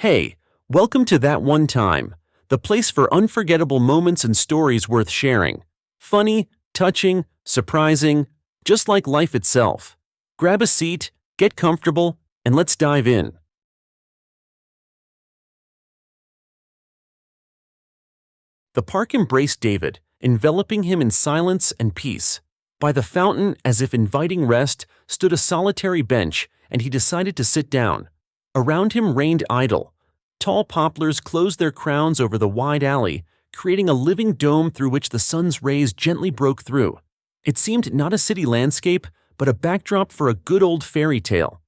Hey, welcome to That One Time, the place for unforgettable moments and stories worth sharing. Funny, touching, surprising, just like life itself. Grab a seat, get comfortable, and let's dive in. The park embraced David, enveloping him in silence and peace. By the fountain, as if inviting rest, stood a solitary bench, and he decided to sit down. Around him reigned idle. Tall poplars closed their crowns over the wide alley, creating a living dome through which the sun's rays gently broke through. It seemed not a city landscape, but a backdrop for a good old fairy tale.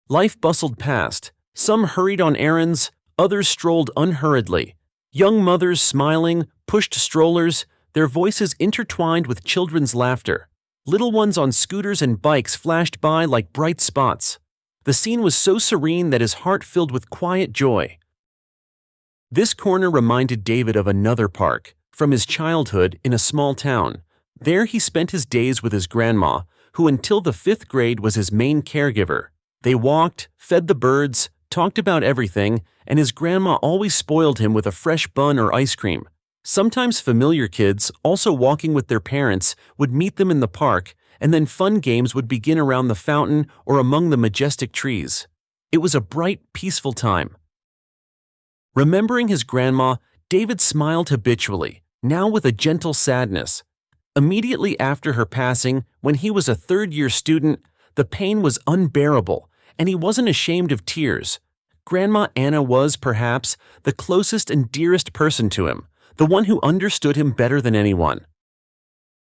Life bustled past. Some hurried on errands, others strolled unhurriedly. Young mothers smiling, pushed strollers, their voices intertwined with children's laughter. Little ones on scooters and bikes flashed by like bright spots. The scene was so serene that his heart filled with quiet joy. This corner reminded David of another park, from his childhood in a small town. There he spent his days with his grandma, who until the 5th grade was his main caregiver. They walked, fed the birds, talked about everything, and his grandma always spoiled him with a fresh bun or ice cream. Sometimes familiar kids, also walking with their parents, would meet them in the park, and then fun games would begin around the fountain or among the majestic trees. It was a bright, peaceful time. Remembering his grandma, David smiled habitually, now with a gentle sadness. Immediately after her passing, when he was a third-year student, the pain was unbearable, and he wasn't ashamed of tears. Grandma Anna was, perhaps, the closest and dearest person to him, the one who understood him better than anyone.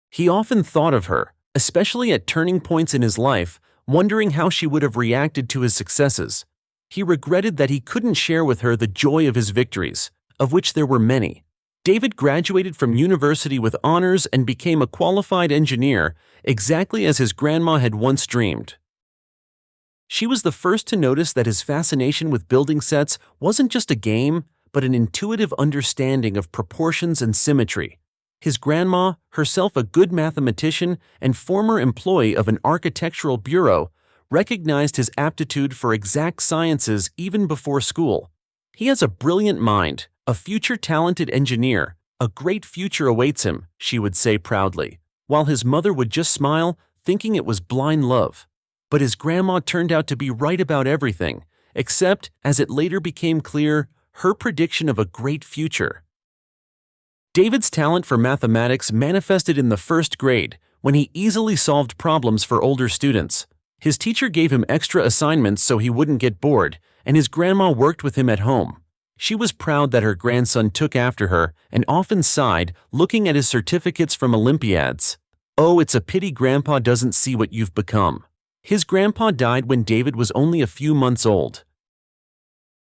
He often thought of her, especially at turning points in his life, wondering how she would have reacted to his successes. He regretted that he couldn't share with her the joy of his victories, of which there were many. David graduated from university with honors and became a qualified engineer, exactly as his grandma had once dreamed. She was the first to notice that his fascination with building sets wasn't just a game, but an intuitive understanding of proportions and symmetry. His grandma, herself a good mathematician and former employee of an architectural bureau, recognized his aptitude for exact sciences even before school. He has a brilliant mind, a future talented engineer, a great future awaits him, she would say proudly, while his mother would just smile, thinking it was blind love. But his grandma turned out to be right about everything, except, as it later became clear, her prediction of a great future. David's talent for mathematics manifested in the 1st grade, when he easily solved problems for older students. His teacher gave him extra assignments so he wouldn't get bored, and his grandma worked with him at home. She was proud that her grandson took after her and often sighed, looking at his certificates from Olympiads. "Oh, it's a pity Grandpa doesn't see what you've become." His grandpa died when David was only a few months old.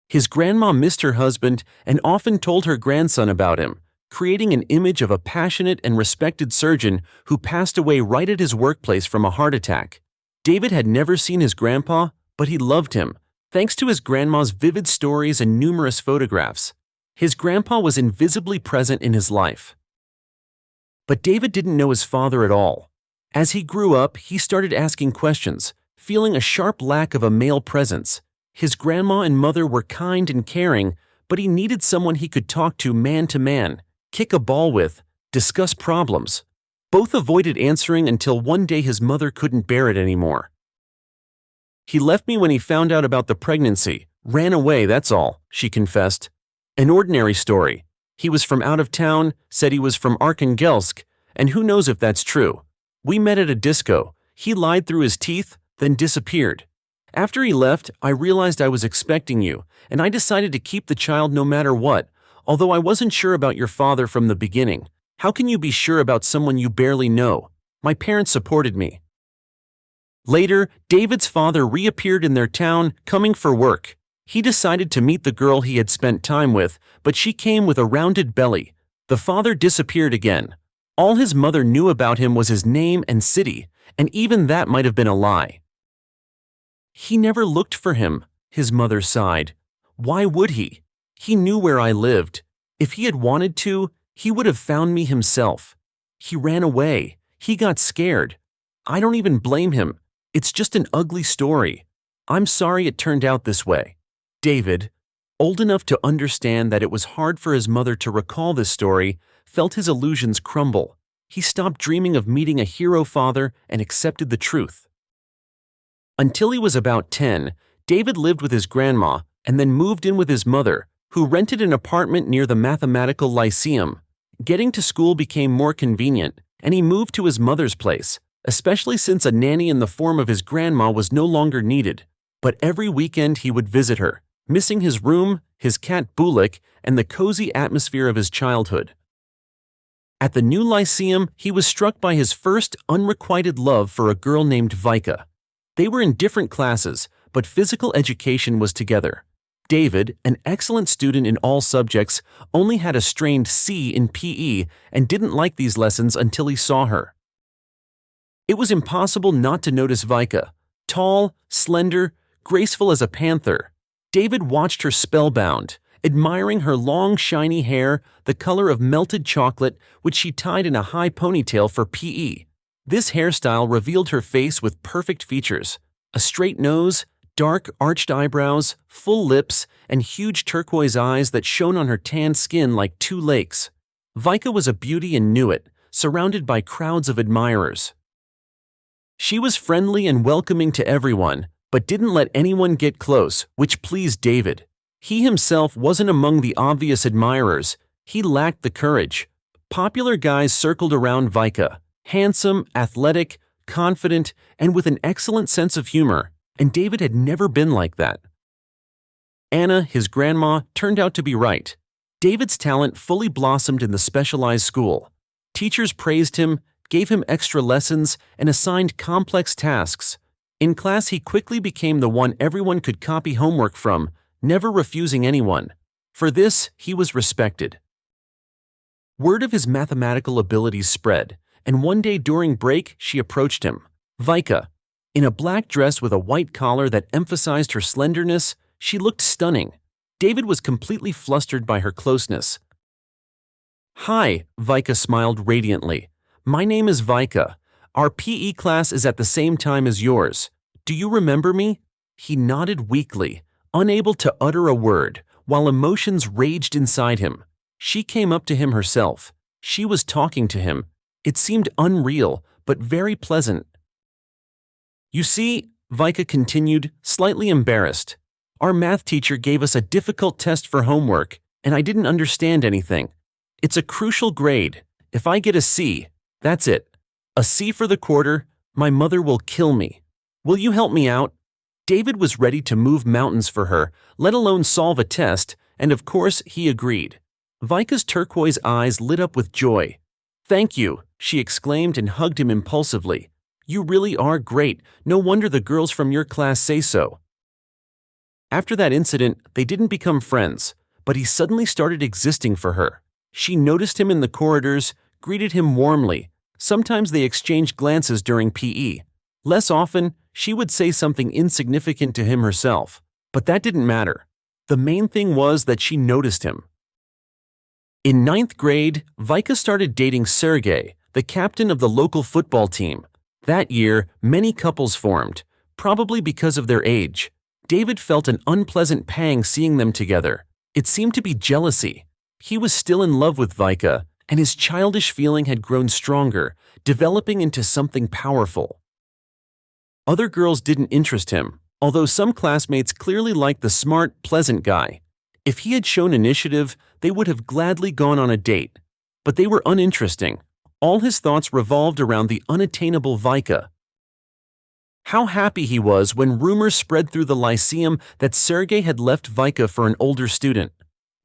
His grandma missed her husband and often told her grandson about him, creating an image of a passionate and respected surgeon who passed away right at his workplace from a heart attack. David had never seen his grandpa, but he loved him, thanks to his grandma's vivid stories and numerous photographs. His grandpa was invisibly present in his life. But David didn't know his father at all. As he grew up, he started asking questions, feeling a sharp lack of a male presence. His grandma and mother were kind and caring, but he needed someone he could talk to man, kick a ball with, discuss problems. Both avoided answering until one day his mother couldn't bear it anymore. "He left me when he found out about the pregnancy, ran away, that's all," she confessed. An ordinary story. He was from out of town, said he was from Arkhangelsk, and who knows if that's true. "We met at a disco. He lied through his teeth, then disappeared. After he left, I realized I was expecting you, and I decided to keep the child no matter what, although I wasn't sure about your father from the beginning. How can you be sure about someone you barely know? My parents supported me." Later, David's father reappeared in their town, coming for work. He decided to meet the girl he had spent time with, but she came with a rounded belly. The father disappeared again. All his mother knew about him was his name and city, and even that might have been a lie. "He never looked for him," his mother sighed. "Why would he? He knew where I lived. If he had wanted to, he would have found me himself. He ran away. He got scared. I don't even blame him. It's just an ugly story. I'm sorry it turned out this way." David, old enough to understand that it was hard for his mother to recall this story, felt his illusions crumble. He stopped dreaming of meeting a hero father and accepted the truth. Until he was about 10, David lived with his grandma and then moved in with his mother, who rented an apartment near the Mathematical Lyceum. Getting to school became more convenient, and he moved to his mother's place, especially since a nanny in the form of his grandma was no longer needed. But every weekend he would visit her, missing his room, his cat Bulik, and the cozy atmosphere of his childhood. At the new lyceum, he was struck by his first unrequited love for a girl named Vika. They were in different classes, but physical education was together. David, an excellent student in all subjects, only had a strained C in PE and didn't like these lessons until he saw her. It was impossible not to notice Vika. Tall, slender, graceful as a panther, David watched her spellbound, admiring her long, shiny hair, the color of melted chocolate, which she tied in a high ponytail for PE. This hairstyle revealed her face with perfect features: a straight nose, dark arched eyebrows, full lips, and huge turquoise eyes that shone on her tanned skin like two lakes. Vika was a beauty and knew it, surrounded by crowds of admirers. She was friendly and welcoming to everyone, but didn't let anyone get close, which pleased David. He himself wasn't among the obvious admirers. He lacked the courage. Popular guys circled around Vika, handsome, athletic, confident, and with an excellent sense of humor, and David had never been like that. Anna, his grandma, turned out to be right. David's talent fully blossomed in the specialized school. Teachers praised him, gave him extra lessons, and assigned complex tasks. In class, he quickly became the one everyone could copy homework from, never refusing anyone. For this, he was respected. Word of his mathematical abilities spread, and one day during break, she approached him. Vika, in a black dress with a white collar that emphasized her slenderness, she looked stunning. David was completely flustered by her closeness. "Hi," Vika smiled radiantly. "My name is Vika. Our PE class is at the same time as yours. Do you remember me?" He nodded weakly, unable to utter a word, while emotions raged inside him. She came up to him herself. She was talking to him. It seemed unreal, but very pleasant. "You see," Vika continued, slightly embarrassed, "our math teacher gave us a difficult test for homework, and I didn't understand anything. It's a crucial grade. If I get a C, that's it. A C for the quarter, my mother will kill me. Will you help me out?" David was ready to move mountains for her, let alone solve a test, and of course he agreed. Vika's turquoise eyes lit up with joy. "Thank you," she exclaimed and hugged him impulsively. "You really are great. No wonder the girls from your class say so." After that incident, they didn't become friends, but he suddenly started existing for her. She noticed him in the corridors, greeted him warmly. Sometimes they exchanged glances during PE. Less often, she would say something insignificant to him herself, but that didn't matter. The main thing was that she noticed him. In 9th grade, Vika started dating Sergey, the captain of the local football team. That year, many couples formed, probably because of their age. David felt an unpleasant pang seeing them together. It seemed to be jealousy. He was still in love with Vika, and his childish feeling had grown stronger, developing into something powerful. Other girls didn't interest him, although some classmates clearly liked the smart, pleasant guy. If he had shown initiative, they would have gladly gone on a date. But they were uninteresting. All his thoughts revolved around the unattainable Vika. How happy he was when rumors spread through the Lyceum that Sergey had left Vika for an older student.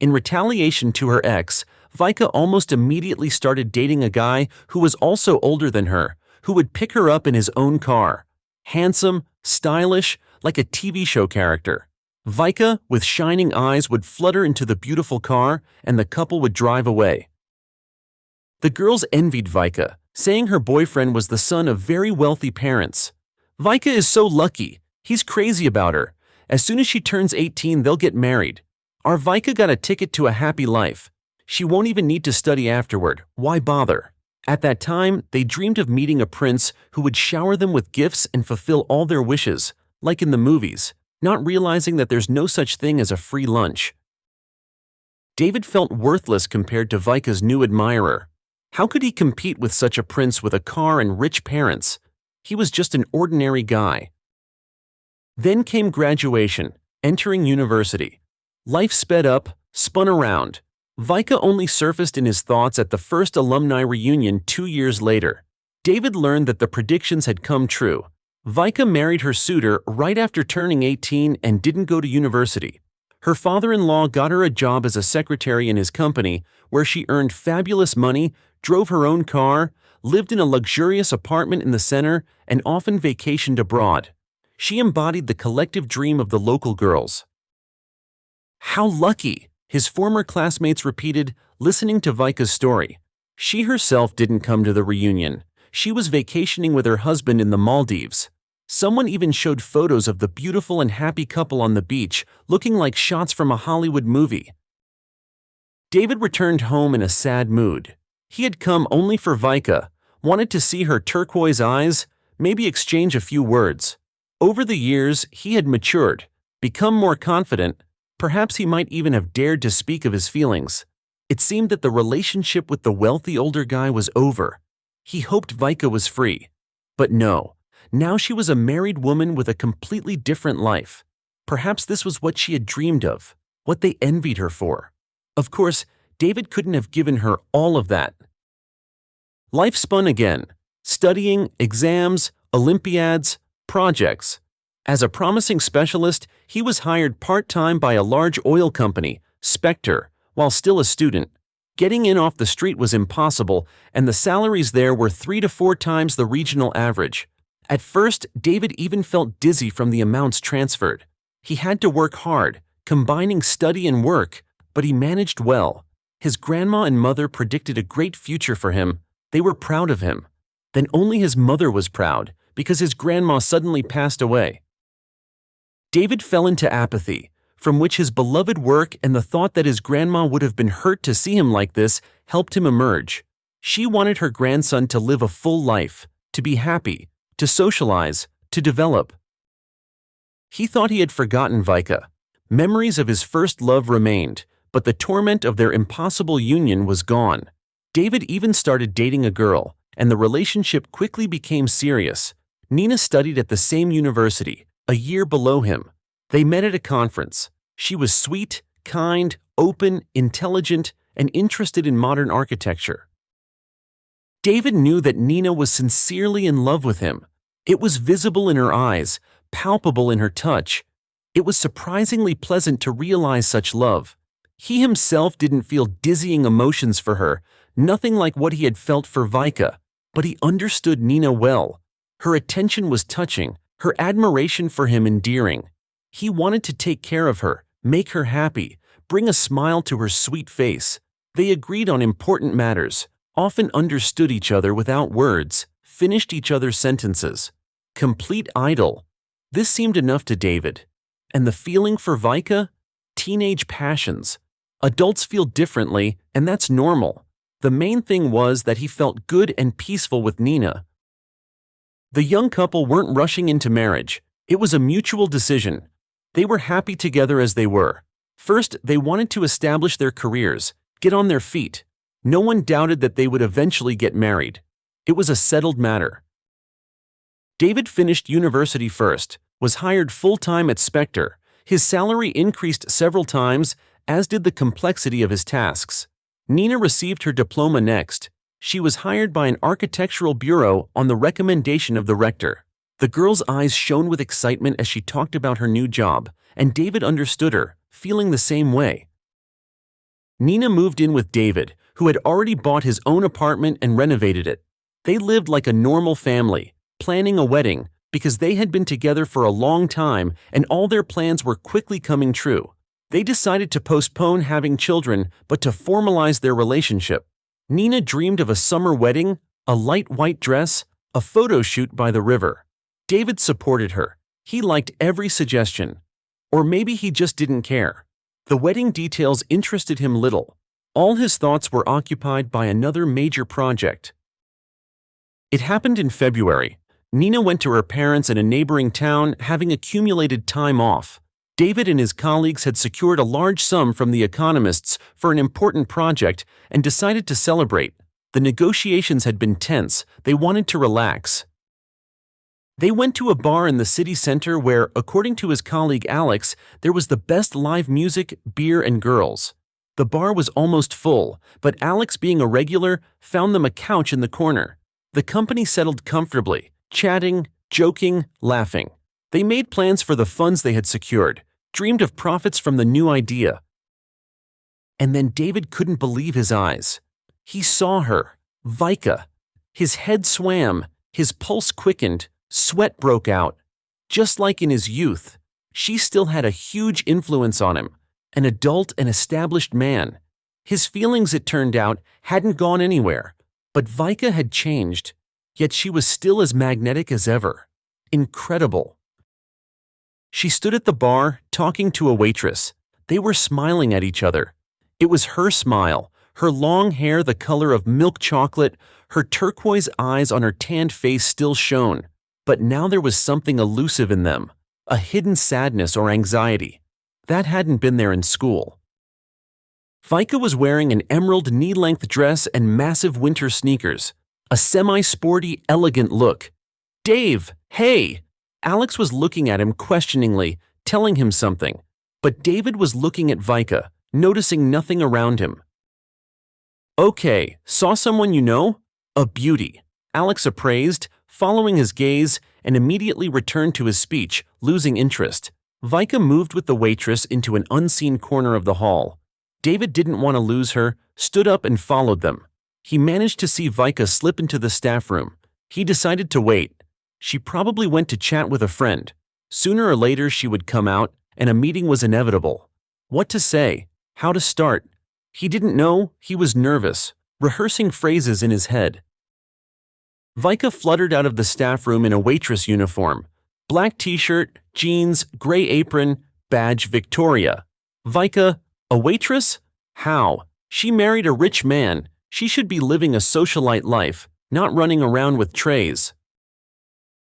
In retaliation to her ex, Vika almost immediately started dating a guy who was also older than her, who would pick her up in his own car. Handsome, stylish, like a TV show character. Vika, with shining eyes, would flutter into the beautiful car, and the couple would drive away. The girls envied Vika, saying her boyfriend was the son of very wealthy parents. "Vika is so lucky. He's crazy about her. As soon as she turns 18, they'll get married. Our Vika got a ticket to a happy life. She won't even need to study afterward. Why bother?" At that time, they dreamed of meeting a prince who would shower them with gifts and fulfill all their wishes, like in the movies. not realizing that there's no such thing as a free lunch. David felt worthless compared to Vika's new admirer. How could he compete with such a prince with a car and rich parents? He was just an ordinary guy. Then came graduation, entering university. Life sped up, spun around. Vika only surfaced in his thoughts at the first alumni reunion 2 years later. David learned that the predictions had come true. Vika married her suitor right after turning 18 and didn't go to university. Her father-in-law got her a job as a secretary in his company, where she earned fabulous money, drove her own car, lived in a luxurious apartment in the center, and often vacationed abroad. She embodied the collective dream of the local girls. "How lucky!" his former classmates repeated, listening to Vika's story. She herself didn't come to the reunion. She was vacationing with her husband in the Maldives. Someone even showed photos of the beautiful and happy couple on the beach, looking like shots from a Hollywood movie. David returned home in a sad mood. He had come only for Vika, wanted to see her turquoise eyes, maybe exchange a few words. Over the years, he had matured, become more confident. Perhaps he might even have dared to speak of his feelings. It seemed that the relationship with the wealthy older guy was over. He hoped Vika was free. But no, now she was a married woman with a completely different life. Perhaps this was what she had dreamed of, what they envied her for. Of course, David couldn't have given her all of that. Life spun again. Studying, exams, Olympiads, projects. As a promising specialist, he was hired part-time by a large oil company, Spectre, while still a student. Getting in off the street was impossible, and the salaries there were 3 to 4 times the regional average. At first, David even felt dizzy from the amounts transferred. He had to work hard, combining study and work, but he managed well. His grandma and mother predicted a great future for him. They were proud of him. Then only his mother was proud, because his grandma suddenly passed away. David fell into apathy, from which his beloved work and the thought that his grandma would have been hurt to see him like this helped him emerge. She wanted her grandson to live a full life, to be happy, to socialize, to develop. He thought he had forgotten Vika. Memories of his first love remained, but the torment of their impossible union was gone. David even started dating a girl, and the relationship quickly became serious. Nina studied at the same university, a year below him. They met at a conference. She was sweet, kind, open, intelligent, and interested in modern architecture. David knew that Nina was sincerely in love with him. It was visible in her eyes, palpable in her touch. It was surprisingly pleasant to realize such love. He himself didn't feel dizzying emotions for her, nothing like what he had felt for Vika, but he understood Nina well. Her attention was touching, her admiration for him endearing. He wanted to take care of her, make her happy, bring a smile to her sweet face. They agreed on important matters, often understood each other without words, finished each other's sentences. Complete idyll. This seemed enough to David. And the feeling for Vika? Teenage passions. Adults feel differently, and that's normal. The main thing was that he felt good and peaceful with Nina. The young couple weren't rushing into marriage. It was a mutual decision. They were happy together as they were. First, they wanted to establish their careers, get on their feet. No one doubted that they would eventually get married. It was a settled matter. David finished university first, was hired full-time at Spectre. His salary increased several times, as did the complexity of his tasks. Nina received her diploma next. She was hired by an architectural bureau on the recommendation of the rector. The girl's eyes shone with excitement as she talked about her new job, and David understood her, feeling the same way. Nina moved in with David, who had already bought his own apartment and renovated it. They lived like a normal family, planning a wedding, because they had been together for a long time and all their plans were quickly coming true. They decided to postpone having children, but to formalize their relationship. Nina dreamed of a summer wedding, a light white dress, a photo shoot by the river. David supported her. He liked every suggestion. Or maybe he just didn't care. The wedding details interested him little. All his thoughts were occupied by another major project. It happened in February. Nina went to her parents in a neighboring town, having accumulated time off. David and his colleagues had secured a large sum from the economists for an important project and decided to celebrate. The negotiations had been tense. They wanted to relax. They went to a bar in the city center where, according to his colleague Alex, there was the best live music, beer, and girls. The bar was almost full, but Alex, being a regular, found them a couch in the corner. The company settled comfortably, chatting, joking, laughing. They made plans for the funds they had secured, dreamed of profits from the new idea. And then David couldn't believe his eyes. He saw her, Vika. His head swam, his pulse quickened, sweat broke out. Just like in his youth, she still had a huge influence on him, an adult and established man. His feelings, it turned out, hadn't gone anywhere, but Vika had changed, yet she was still as magnetic as ever. Incredible. She stood at the bar, talking to a waitress. They were smiling at each other. It was her smile, her long hair the color of milk chocolate, her turquoise eyes on her tanned face still shone. But now there was something elusive in them, a hidden sadness or anxiety. That hadn't been there in school. Vika was wearing an emerald knee-length dress and massive winter sneakers, a semi-sporty, elegant look. "Dave, hey!" Alex was looking at him questioningly, telling him something. But David was looking at Vika, noticing nothing around him. "Okay, saw someone you know?" "A beauty," Alex appraised, following his gaze, and immediately returned to his speech, losing interest. Vika moved with the waitress into an unseen corner of the hall. David didn't want to lose her, stood up and followed them. He managed to see Vika slip into the staff room. He decided to wait. She probably went to chat with a friend. Sooner or later she would come out, and a meeting was inevitable. What to say? How to start? He didn't know. He was nervous, rehearsing phrases in his head. Vika fluttered out of the staff room in a waitress uniform. Black t-shirt, jeans, gray apron, badge Victoria. Vika, a waitress? How? She married a rich man. She should be living a socialite life, not running around with trays.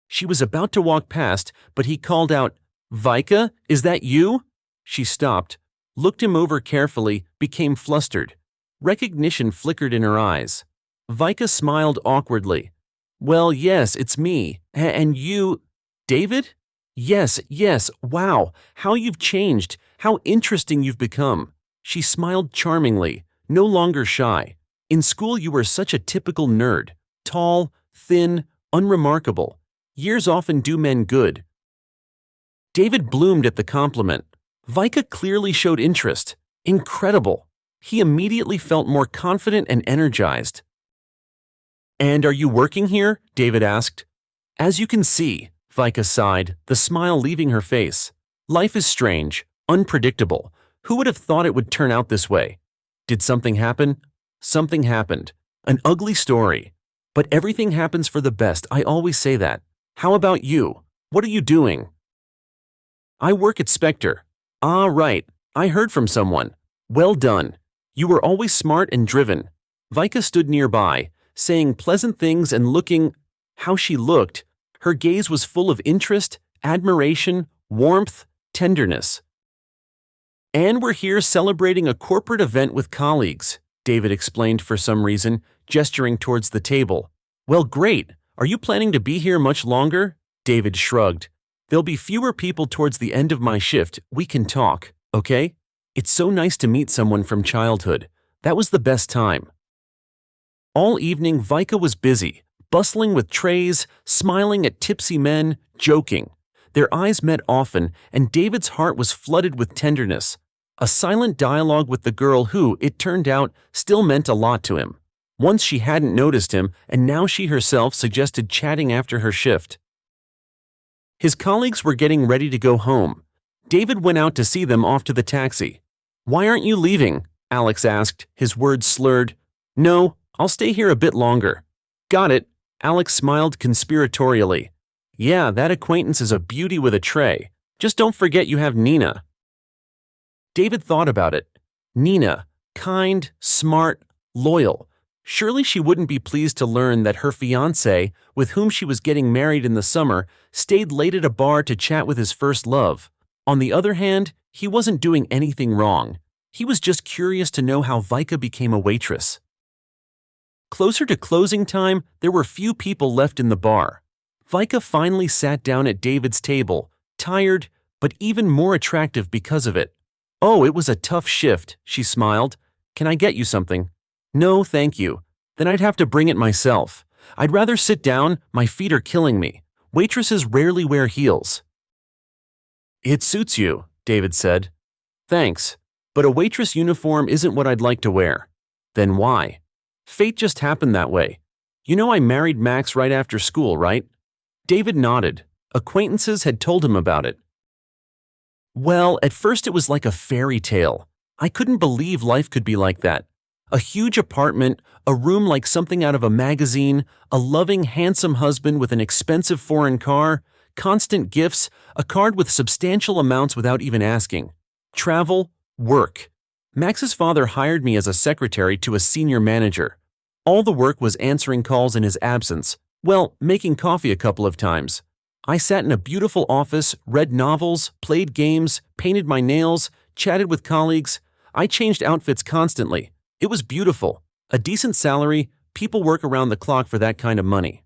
She was about to walk past, but he called out, "Vika, is that you?" She stopped, looked him over carefully, became flustered. Recognition flickered in her eyes. Vika smiled awkwardly. "Well, yes, it's me. And you, David?" Yes, wow, how you've changed, how interesting you've become." She smiled charmingly, no longer shy. "In school you were such a typical nerd, tall, thin, unremarkable. Years often do men good." David bloomed at the compliment. Vika clearly showed interest. Incredible. He immediately felt more confident and energized. "And are you working here?" David asked. "As you can see," Vika sighed, the smile leaving her face. "Life is strange, unpredictable. Who would have thought it would turn out this way? Did something happen? Something happened. An ugly story. But everything happens for the best, I always say that. How about you? What are you doing?" "I work at Spectre." "Ah, right. I heard from someone." "Well done. You were always smart and driven." Vika stood nearby, saying pleasant things and looking. How she looked. Her gaze was full of interest, admiration, warmth, tenderness. "And we're here celebrating a corporate event with colleagues," David explained for some reason, gesturing towards the table. "Well, great. Are you planning to be here much longer?" David shrugged. "There'll be fewer people towards the end of my shift. We can talk, okay? It's so nice to meet someone from childhood. That was the best time." All evening, Vika was busy, bustling with trays, smiling at tipsy men, joking. Their eyes met often, and David's heart was flooded with tenderness. A silent dialogue with the girl who, it turned out, still meant a lot to him. Once she hadn't noticed him, and now she herself suggested chatting after her shift. His colleagues were getting ready to go home. David went out to see them off to the taxi. "Why aren't you leaving?" Alex asked, his words slurred. "No, I'll stay here a bit longer." "Got it." Alex smiled conspiratorially. "Yeah, that acquaintance is a beauty with a tray. Just don't forget you have Nina." David thought about it. Nina, kind, smart, loyal. Surely she wouldn't be pleased to learn that her fiancé, with whom she was getting married in the summer, stayed late at a bar to chat with his first love. On the other hand, he wasn't doing anything wrong. He was just curious to know how Vika became a waitress. Closer to closing time, there were few people left in the bar. Vika finally sat down at David's table, tired, but even more attractive because of it. "Oh, it was a tough shift," she smiled. "Can I get you something?" "No, thank you. Then I'd have to bring it myself. I'd rather sit down, my feet are killing me. Waitresses rarely wear heels." "It suits you," David said. "Thanks, but a waitress uniform isn't what I'd like to wear." "Then why?" "Fate just happened that way. You know I married Max right after school, right?" David nodded. Acquaintances had told him about it. "Well, at first it was like a fairy tale. I couldn't believe life could be like that. A huge apartment, a room like something out of a magazine, a loving, handsome husband with an expensive foreign car, constant gifts, a card with substantial amounts without even asking. Travel, work. Max's father hired me as a secretary to a senior manager. All the work was answering calls in his absence, well, making coffee a couple of times. I sat in a beautiful office, read novels, played games, painted my nails, chatted with colleagues. I changed outfits constantly. It was beautiful. A decent salary, people work around the clock for that kind of money."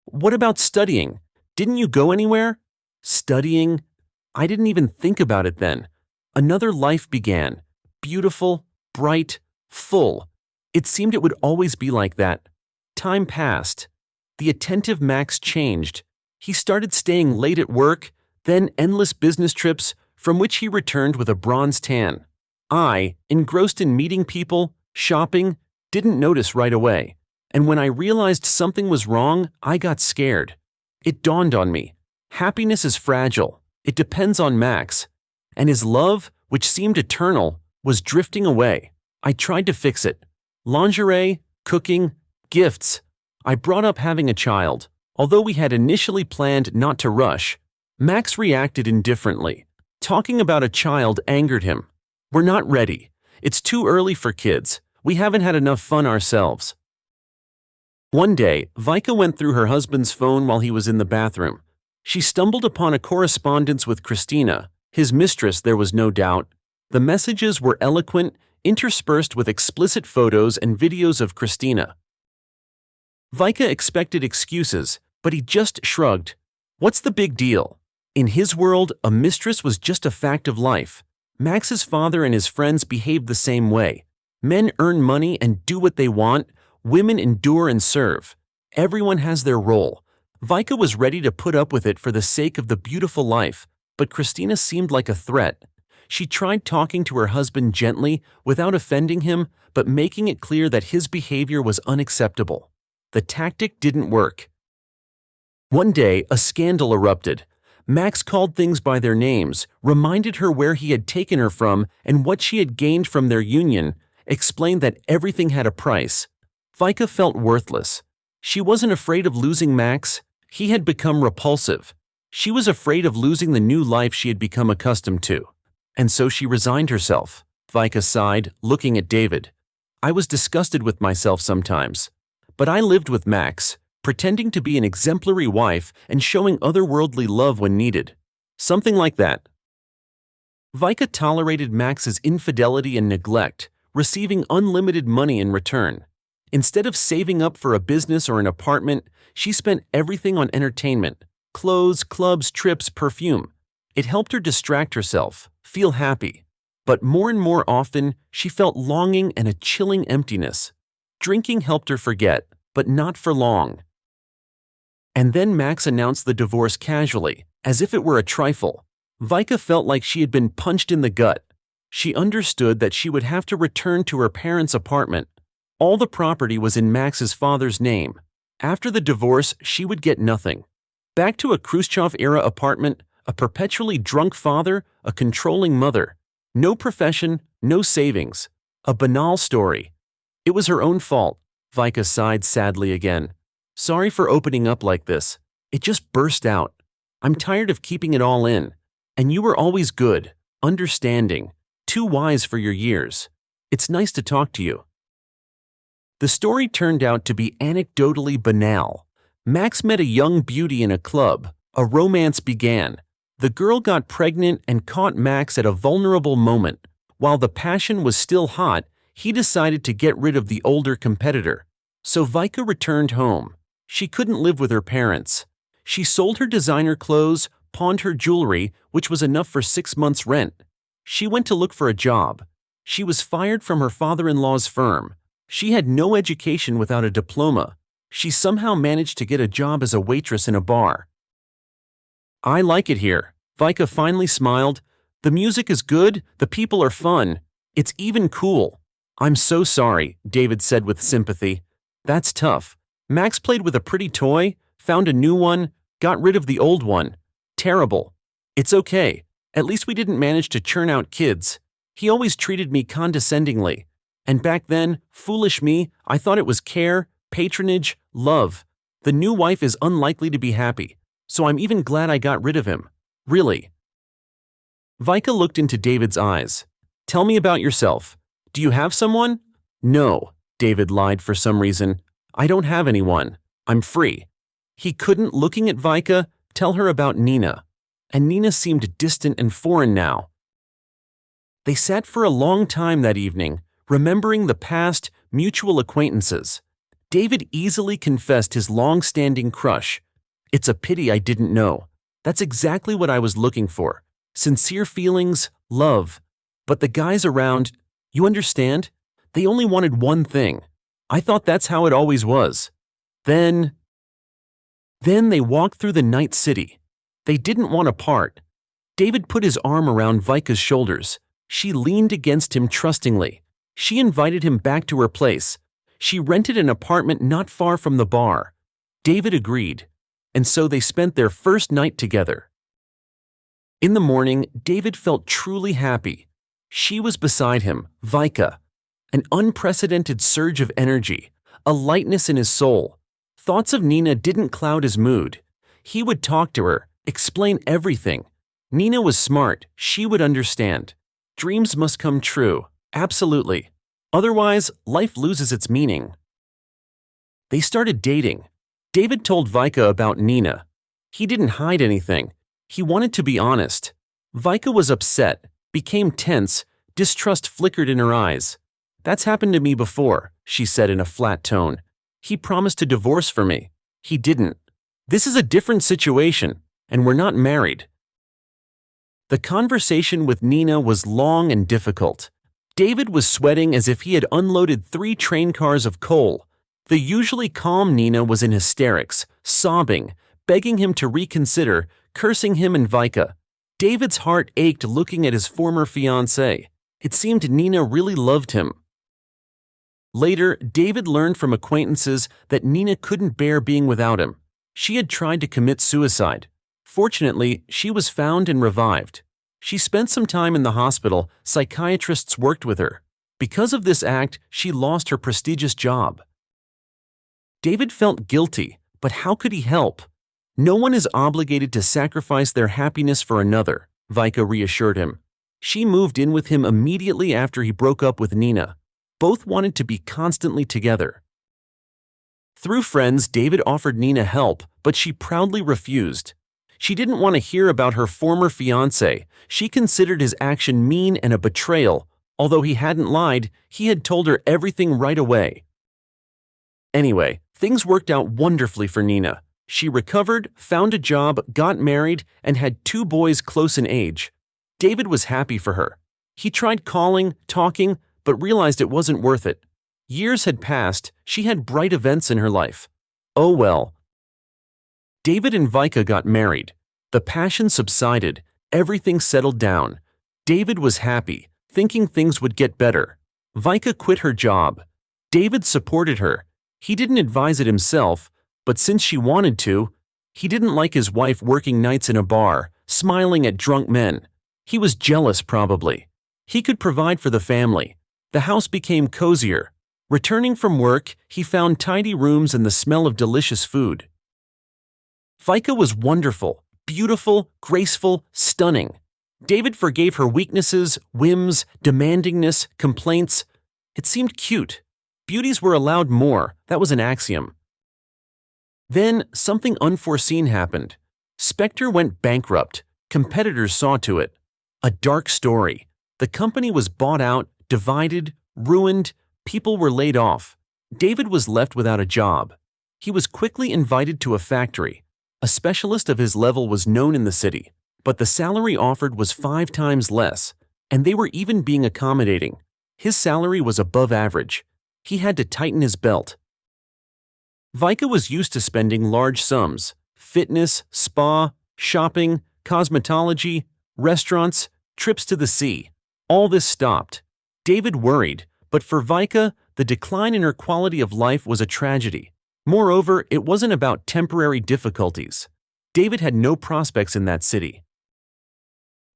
"What about studying? Didn't you go anywhere?" "Studying? I didn't even think about it then. Another life began. Beautiful, bright, full. It seemed it would always be like that. Time passed. The attentive Max changed. He started staying late at work, then endless business trips, from which he returned with a bronze tan. I, engrossed in meeting people, shopping, didn't notice right away. And when I realized something was wrong, I got scared. It dawned on me. Happiness is fragile. It depends on Max. And his love, which seemed eternal, was drifting away. I tried to fix it. Lingerie, cooking, gifts. I brought up having a child. Although we had initially planned not to rush, Max reacted indifferently. Talking about a child angered him. "We're not ready. It's too early for kids. We haven't had enough fun ourselves." One day, Vika went through her husband's phone while he was in the bathroom. She stumbled upon a correspondence with Christina, his mistress, there was no doubt. The messages were eloquent, interspersed with explicit photos and videos of Christina. Vika expected excuses, but he just shrugged. What's the big deal? In his world, a mistress was just a fact of life. Max's father and his friends behaved the same way. Men earn money and do what they want. Women endure and serve. Everyone has their role. Vika was ready to put up with it for the sake of the beautiful life, but Christina seemed like a threat. She tried talking to her husband gently, without offending him, but making it clear that his behavior was unacceptable. The tactic didn't work. One day, a scandal erupted. Max called things by their names, reminded her where he had taken her from and what she had gained from their union, explained that everything had a price. Vika felt worthless. She wasn't afraid of losing Max. He had become repulsive. She was afraid of losing the new life she had become accustomed to. And so she resigned herself. Vika sighed, looking at David. "I was disgusted with myself sometimes. But I lived with Max, pretending to be an exemplary wife and showing otherworldly love when needed. Something like that." Vika tolerated Max's infidelity and neglect, receiving unlimited money in return. Instead of saving up for a business or an apartment, she spent everything on entertainment: clothes, clubs, trips, perfume. It helped her distract herself, feel happy. But more and more often, she felt longing and a chilling emptiness. Drinking helped her forget, but not for long. And then Max announced the divorce casually, as if it were a trifle. Vika felt like she had been punched in the gut. She understood that she would have to return to her parents' apartment. All the property was in Max's father's name. After the divorce, she would get nothing. Back to a Khrushchev-era apartment, a perpetually drunk father, a controlling mother. No profession, no savings. A banal story. It was her own fault. Vika sighed sadly again. "Sorry for opening up like this. It just burst out. I'm tired of keeping it all in. And you were always good, understanding, too wise for your years. It's nice to talk to you." The story turned out to be anecdotally banal. Max met a young beauty in a club. A romance began. The girl got pregnant and caught Max at a vulnerable moment. While the passion was still hot, he decided to get rid of the older competitor. So Vika returned home. She couldn't live with her parents. She sold her designer clothes, pawned her jewelry, which was enough for 6 months' rent. She went to look for a job. She was fired from her father-in-law's firm. She had no education without a diploma. She somehow managed to get a job as a waitress in a bar. "I like it here," Vika finally smiled. "The music is good, the people are fun. It's even cool." "I'm so sorry," David said with sympathy. "That's tough. Max played with a pretty toy, found a new one, got rid of the old one. Terrible. It's okay. At least we didn't manage to churn out kids. He always treated me condescendingly. And back then, foolish me, I thought it was care, patronage, love. The new wife is unlikely to be happy, so I'm even glad I got rid of him. Really." Vika looked into David's eyes. "Tell me about yourself. Do you have someone?" "No," David lied for some reason. "I don't have anyone. I'm free." He couldn't, looking at Vika, tell her about Nina. And Nina seemed distant and foreign now. They sat for a long time that evening, remembering the past, mutual acquaintances. David easily confessed his long-standing crush. "It's a pity I didn't know. That's exactly what I was looking for. Sincere feelings, love. But the guys around, you understand? They only wanted one thing. I thought that's how it always was. Then they walked through the night city. They didn't want to part." David put his arm around Vika's shoulders. She leaned against him trustingly. She invited him back to her place. She rented an apartment not far from the bar. David agreed, and so they spent their first night together. In the morning, David felt truly happy. She was beside him, Vika. An unprecedented surge of energy, a lightness in his soul. Thoughts of Nina didn't cloud his mood. He would talk to her, explain everything. Nina was smart, she would understand. Dreams must come true, absolutely. Otherwise, life loses its meaning. They started dating. David told Vika about Nina. He didn't hide anything. He wanted to be honest. Vika was upset, became tense, distrust flickered in her eyes. "That's happened to me before," she said in a flat tone. "He promised to divorce for me. He didn't. This is a different situation, and we're not married." The conversation with Nina was long and difficult. David was sweating as if he had unloaded 3 train cars of coal. The usually calm Nina was in hysterics, sobbing, begging him to reconsider, cursing him and Vika. David's heart ached looking at his former fiancée. It seemed Nina really loved him. Later, David learned from acquaintances that Nina couldn't bear being without him. She had tried to commit suicide. Fortunately, she was found and revived. She spent some time in the hospital. Psychiatrists worked with her. Because of this act, she lost her prestigious job. David felt guilty, but how could he help? No one is obligated to sacrifice their happiness for another, Vika reassured him. She moved in with him immediately after he broke up with Nina. Both wanted to be constantly together. Through friends, David offered Nina help, but she proudly refused. She didn't want to hear about her former fiancé. She considered his action mean and a betrayal. Although he hadn't lied, he had told her everything right away. Anyway, things worked out wonderfully for Nina. She recovered, found a job, got married, and had 2 boys close in age. David was happy for her. He tried calling, talking, but realized it wasn't worth it. Years had passed, she had bright events in her life. Oh well. David and Vika got married. The passion subsided, everything settled down. David was happy, thinking things would get better. Vika quit her job. David supported her. He didn't advise it himself, but since she wanted to, he didn't like his wife working nights in a bar, smiling at drunk men. He was jealous, probably. He could provide for the family. The house became cozier. Returning from work, he found tidy rooms and the smell of delicious food. Vika was wonderful, beautiful, graceful, stunning. David forgave her weaknesses, whims, demandingness, complaints. It seemed cute. Beauties were allowed more, that was an axiom. Then, something unforeseen happened. Spectre went bankrupt. Competitors saw to it. A dark story. The company was bought out, divided, ruined, people were laid off. David was left without a job. He was quickly invited to a factory. A specialist of his level was known in the city, but the salary offered was 5 times less, and they were even being accommodating. His salary was above average. He had to tighten his belt. Vika was used to spending large sums: fitness, spa, shopping, cosmetology, restaurants, trips to the sea. All this stopped. David worried, but for Vika, the decline in her quality of life was a tragedy. Moreover, it wasn't about temporary difficulties. David had no prospects in that city.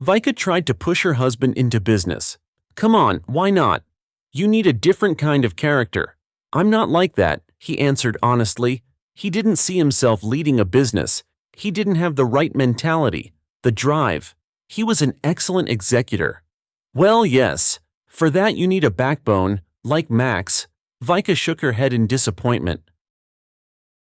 Vika tried to push her husband into business. "Come on, why not? You need a different kind of character." "I'm not like that," he answered honestly. He didn't see himself leading a business. He didn't have the right mentality, the drive. He was an excellent executor. "Well, yes. For that you need a backbone, like Max." Vika shook her head in disappointment.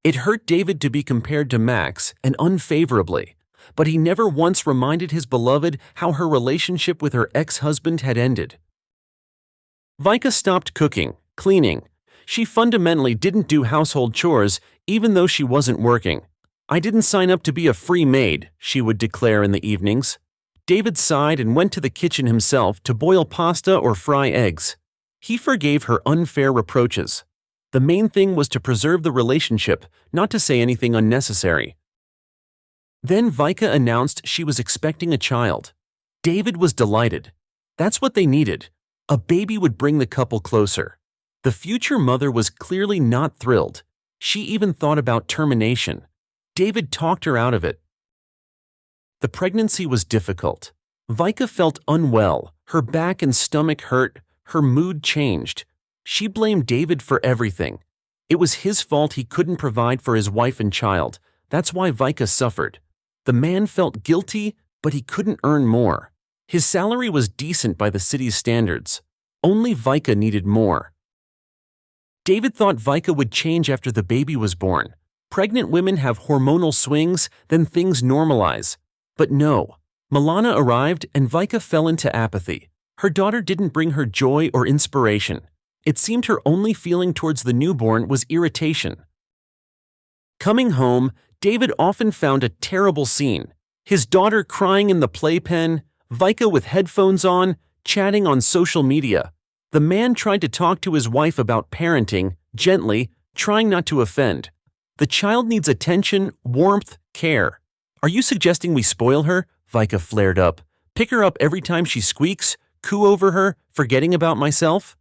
It hurt David to be compared to Max, and unfavorably, but he never once reminded his beloved how her relationship with her ex-husband had ended. Vika stopped cooking, cleaning. She fundamentally didn't do household chores, even though she wasn't working. "I didn't sign up to be a free maid," she would declare in the evenings. David sighed and went to the kitchen himself to boil pasta or fry eggs. He forgave her unfair reproaches. The main thing was to preserve the relationship, not to say anything unnecessary. Then Vika announced she was expecting a child. David was delighted. That's what they needed. A baby would bring the couple closer. The future mother was clearly not thrilled. She even thought about termination. David talked her out of it. The pregnancy was difficult. Vika felt unwell. Her back and stomach hurt. Her mood changed. She blamed David for everything. It was his fault he couldn't provide for his wife and child. That's why Vika suffered. The man felt guilty, but he couldn't earn more. His salary was decent by the city's standards. Only Vika needed more. David thought Vika would change after the baby was born. Pregnant women have hormonal swings, then things normalize. But no. Milana arrived and Vika fell into apathy. Her daughter didn't bring her joy or inspiration. It seemed her only feeling towards the newborn was irritation. Coming home, David often found a terrible scene. His daughter crying in the playpen, Vika with headphones on, chatting on social media. The man tried to talk to his wife about parenting, gently, trying not to offend. The child needs attention, warmth, care. "Are you suggesting we spoil her?" Vika flared up. "Pick her up every time she squeaks, coo over her, forgetting about myself?"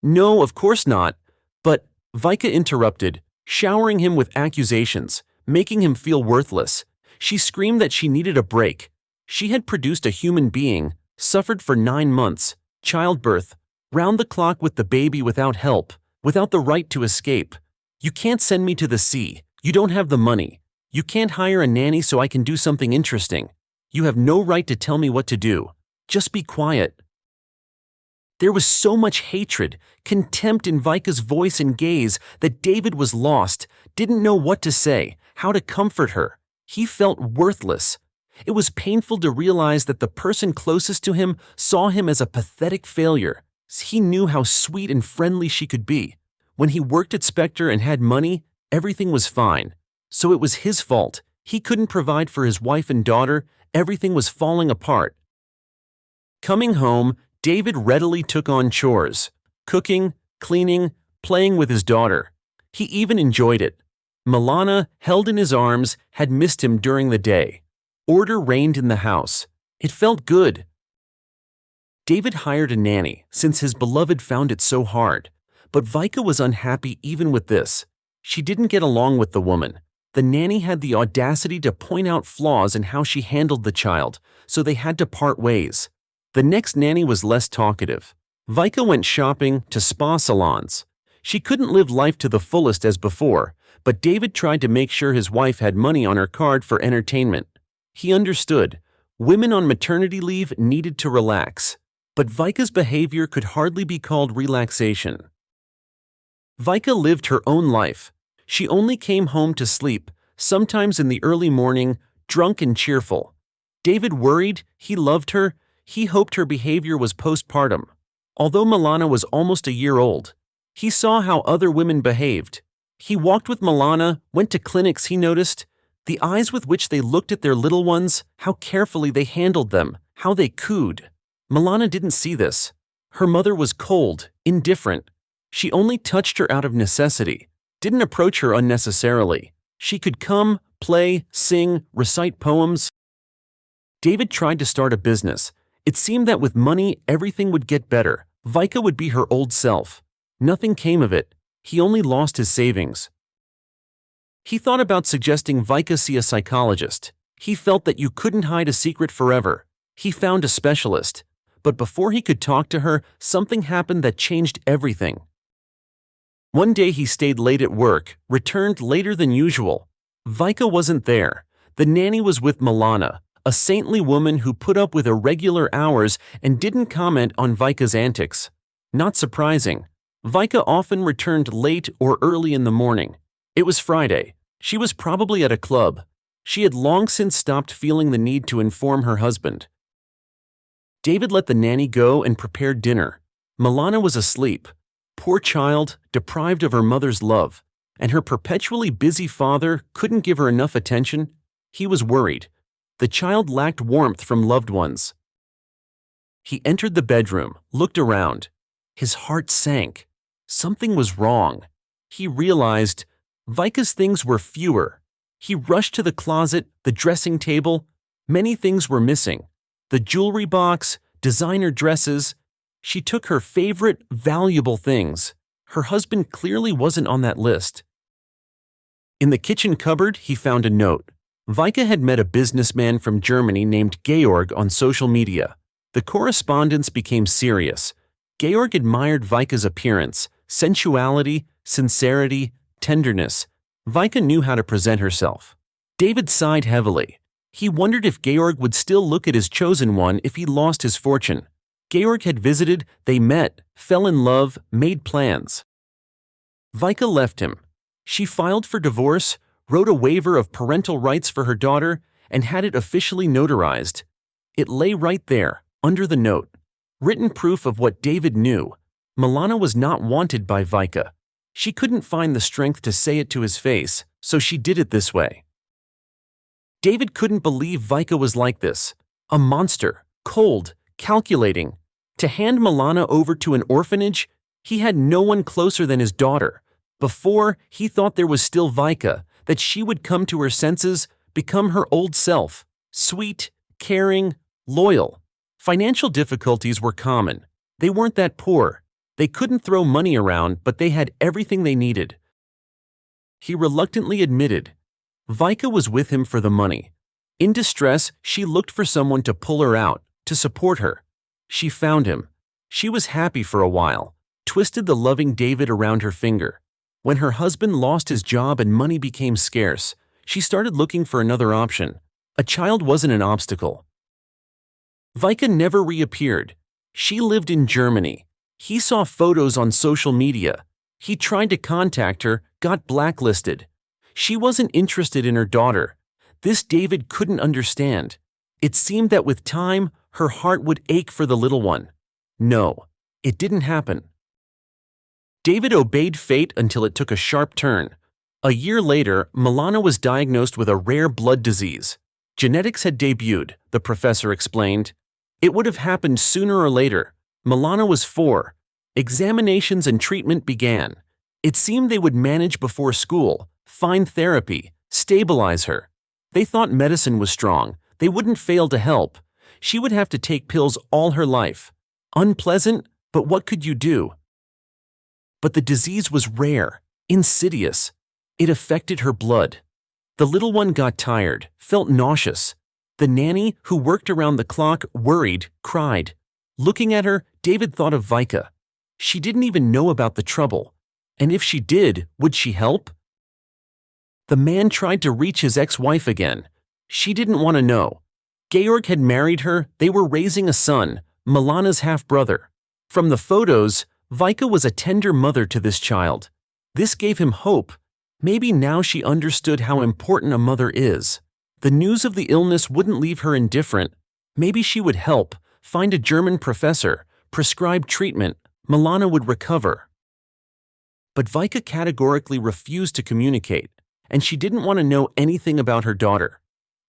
"No, of course not." But Vika interrupted, showering him with accusations, making him feel worthless. She screamed that she needed a break. She had produced a human being, suffered for 9 months, childbirth, round the clock with the baby without help, without the right to escape. "You can't send me to the sea. You don't have the money. You can't hire a nanny so I can do something interesting. You have no right to tell me what to do. Just be quiet." There was so much hatred, contempt in Vika's voice and gaze that David was lost, didn't know what to say, how to comfort her. He felt worthless. It was painful to realize that the person closest to him saw him as a pathetic failure. He knew how sweet and friendly she could be. When he worked at Spectre and had money, everything was fine. So it was his fault. He couldn't provide for his wife and daughter. Everything was falling apart. Coming home, David readily took on chores, cooking, cleaning, playing with his daughter. He even enjoyed it. Milana, held in his arms, had missed him during the day. Order reigned in the house. It felt good. David hired a nanny, since his beloved found it so hard. But Vika was unhappy even with this. She didn't get along with the woman. The nanny had the audacity to point out flaws in how she handled the child, so they had to part ways. The next nanny was less talkative. Vika went shopping to spa salons. She couldn't live life to the fullest as before, but David tried to make sure his wife had money on her card for entertainment. He understood. Women on maternity leave needed to relax. But Vika's behavior could hardly be called relaxation. Vika lived her own life. She only came home to sleep, sometimes in the early morning, drunk and cheerful. David worried, he loved her, he hoped her behavior was postpartum. Although Milana was almost a year old, he saw how other women behaved. He walked with Milana, went to clinics. He noticed the eyes with which they looked at their little ones, how carefully they handled them, how they cooed. Milana didn't see this. Her mother was cold, indifferent. She only touched her out of necessity, didn't approach her unnecessarily. She could come, play, sing, recite poems. David tried to start a business. It seemed that with money, everything would get better. Vika would be her old self. Nothing came of it. He only lost his savings. He thought about suggesting Vika see a psychologist. He felt that you couldn't hide a secret forever. He found a specialist. But before he could talk to her, something happened that changed everything. One day he stayed late at work, returned later than usual. Vika wasn't there. The nanny was with Milana, a saintly woman who put up with irregular hours and didn't comment on Vika's antics. Not surprising. Vika often returned late or early in the morning. It was Friday. She was probably at a club. She had long since stopped feeling the need to inform her husband. David let the nanny go and prepared dinner. Milana was asleep. Poor child, deprived of her mother's love, and her perpetually busy father couldn't give her enough attention. He was worried. The child lacked warmth from loved ones. He entered the bedroom, looked around. His heart sank. Something was wrong. He realized Vika's things were fewer. He rushed to the closet, the dressing table. Many things were missing. The jewelry box, designer dresses. She took her favorite, valuable things. Her husband clearly wasn't on that list. In the kitchen cupboard, he found a note. Vika had met a businessman from Germany named Georg on social media. The correspondence became serious. Georg admired Vika's appearance, sensuality, sincerity, tenderness. Vika knew how to present herself. David sighed heavily. He wondered if Georg would still look at his chosen one if he lost his fortune. Georg had visited, they met, fell in love, made plans. Vika left him. She filed for divorce, wrote a waiver of parental rights for her daughter, and had it officially notarized. It lay right there, under the note. Written proof of what David knew. Milana was not wanted by Vika. She couldn't find the strength to say it to his face, so she did it this way. David couldn't believe Vika was like this. A monster, cold, calculating. To hand Milana over to an orphanage, he had no one closer than his daughter. Before, he thought there was still Vika, that she would come to her senses, become her old self. Sweet, caring, loyal. Financial difficulties were common. They weren't that poor. They couldn't throw money around, but they had everything they needed. He reluctantly admitted. Vika was with him for the money. In distress, she looked for someone to pull her out, to support her. She found him. She was happy for a while, twisted the loving David around her finger. When her husband lost his job and money became scarce, she started looking for another option. A child wasn't an obstacle. Vika never reappeared. She lived in Germany. He saw photos on social media. He tried to contact her, got blacklisted. She wasn't interested in her daughter. This David couldn't understand. It seemed that with time, her heart would ache for the little one. No, it didn't happen. David obeyed fate until it took a sharp turn. A year later, Milana was diagnosed with a rare blood disease. Genetics had debuted, the professor explained. It would have happened sooner or later. Milana was 4. Examinations and treatment began. It seemed they would manage before school, find therapy, stabilize her. They thought medicine was strong. They wouldn't fail to help. She would have to take pills all her life. Unpleasant, but what could you do? But the disease was rare, insidious. It affected her blood. The little one got tired, felt nauseous. The nanny, who worked around the clock, worried, cried. Looking at her, David thought of Vika. She didn't even know about the trouble. And if she did, would she help? The man tried to reach his ex-wife again. She didn't want to know. Georg had married her, they were raising a son, Milana's half-brother. From the photos, Vika was a tender mother to this child. This gave him hope. Maybe now she understood how important a mother is. The news of the illness wouldn't leave her indifferent. Maybe she would help, find a German professor, prescribe treatment. Milana would recover. But Vika categorically refused to communicate, and she didn't want to know anything about her daughter.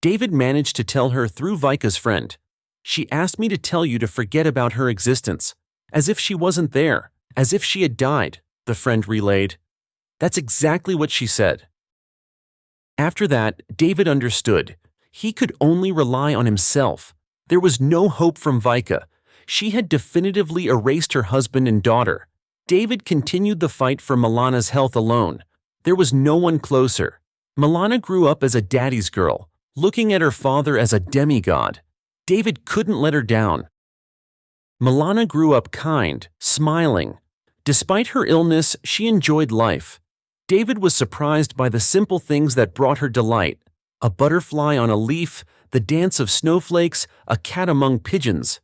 David managed to tell her through Vika's friend. She asked me to tell you to forget about her existence, as if she wasn't there, as if she had died, the friend relayed. That's exactly what she said. After that, David understood. He could only rely on himself. There was no hope from Vika. She had definitively erased her husband and daughter. David continued the fight for Milana's health alone. There was no one closer. Milana grew up as a daddy's girl, looking at her father as a demigod. David couldn't let her down. Milana grew up kind, smiling. Despite her illness, she enjoyed life. David was surprised by the simple things that brought her delight. A butterfly on a leaf, the dance of snowflakes, a cat among pigeons.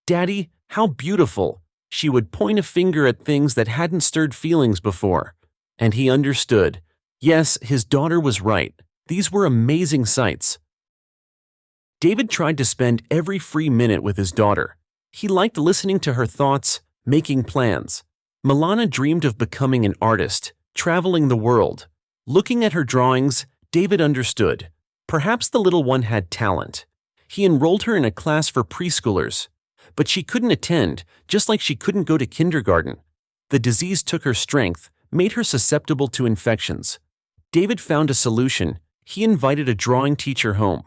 "Daddy, how beautiful!" She would point a finger at things that hadn't stirred feelings before. And he understood. Yes, his daughter was right. These were amazing sights. David tried to spend every free minute with his daughter. He liked listening to her thoughts, making plans. Milana dreamed of becoming an artist, traveling the world. Looking at her drawings, David understood. Perhaps the little one had talent. He enrolled her in a class for preschoolers. But she couldn't attend, just like she couldn't go to kindergarten. The disease took her strength, made her susceptible to infections. David found a solution. He invited a drawing teacher home.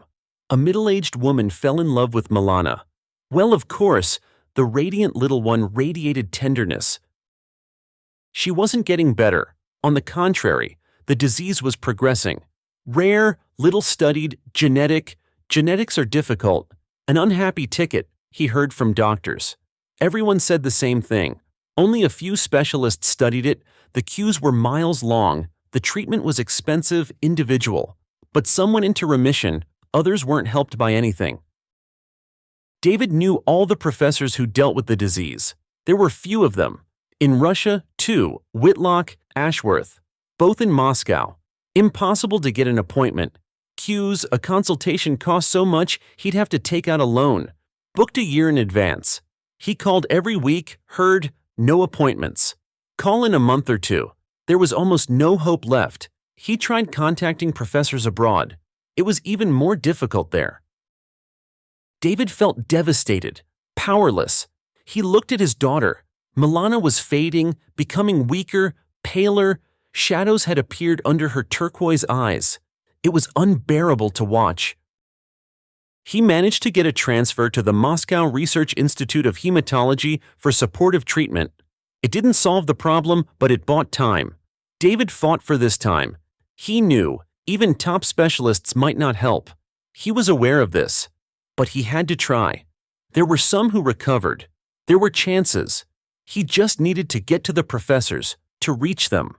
A middle-aged woman fell in love with Milana. Well, of course, the radiant little one radiated tenderness. She wasn't getting better. On the contrary, the disease was progressing. Rare, little studied, genetic. Genetics are difficult. An unhappy ticket, he heard from doctors. Everyone said the same thing. Only a few specialists studied it. The queues were miles long. The treatment was expensive, individual. But some went into remission, others weren't helped by anything. David knew all the professors who dealt with the disease. There were few of them. In Russia, too, Whitlock, Ashworth, both in Moscow. Impossible to get an appointment. Queues, a consultation cost so much he'd have to take out a loan. Booked a year in advance. He called every week, heard, no appointments. Call in a month or two. There was almost no hope left. He tried contacting professors abroad. It was even more difficult there. David felt devastated, powerless. He looked at his daughter. Milana was fading, becoming weaker, paler. Shadows had appeared under her turquoise eyes. It was unbearable to watch. He managed to get a transfer to the Moscow Research Institute of Hematology for supportive treatment. It didn't solve the problem, but it bought time. David fought for this time. He knew even top specialists might not help. He was aware of this. But he had to try. There were some who recovered. There were chances. He just needed to get to the professors, to reach them.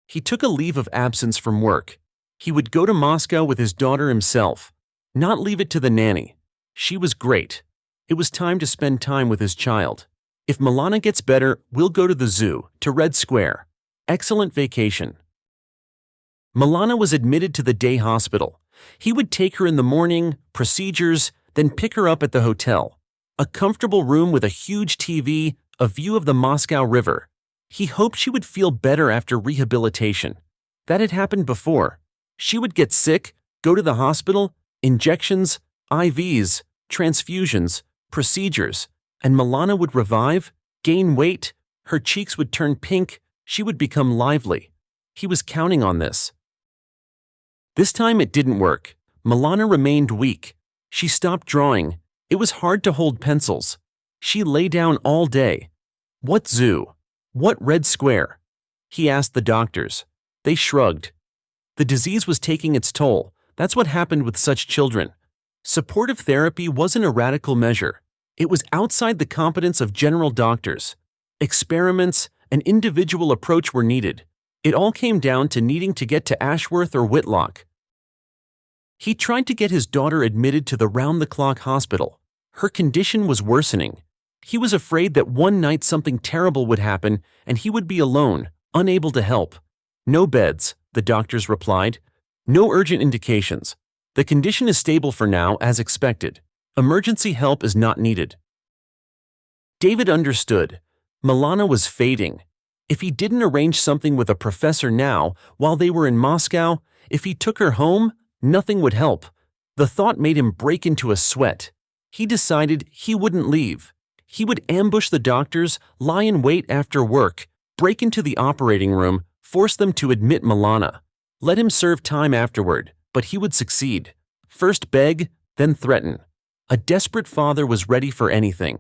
He took a leave of absence from work. He would go to Moscow with his daughter himself. Not leave it to the nanny. She was great. It was time to spend time with his child. If Milana gets better, we'll go to the zoo, to Red Square. Excellent vacation. Milana was admitted to the day hospital. He would take her in the morning, procedures, then pick her up at the hotel. A comfortable room with a huge TV, a view of the Moscow River. He hoped she would feel better after rehabilitation. That had happened before. She would get sick, go to the hospital, injections, IVs, transfusions, procedures, and Milana would revive, gain weight, her cheeks would turn pink, she would become lively. He was counting on this. This time it didn't work. Milana remained weak. She stopped drawing. It was hard to hold pencils. She lay down all day. What zoo? What Red Square? He asked the doctors. They shrugged. The disease was taking its toll. That's what happened with such children. Supportive therapy wasn't a radical measure. It was outside the competence of general doctors. Experiments, an individual approach were needed. It all came down to needing to get to Ashworth or Whitlock. He tried to get his daughter admitted to the round-the-clock hospital. Her condition was worsening. He was afraid that one night something terrible would happen and he would be alone, unable to help. No beds, the doctors replied. No urgent indications. The condition is stable for now, as expected. Emergency help is not needed. David understood. Milana was fading. If he didn't arrange something with a professor now, while they were in Moscow, if he took her home, nothing would help. The thought made him break into a sweat. He decided he wouldn't leave. He would ambush the doctors, lie in wait after work, break into the operating room, force them to admit Milana. Let him serve time afterward, but he would succeed. First beg, then threaten. A desperate father was ready for anything.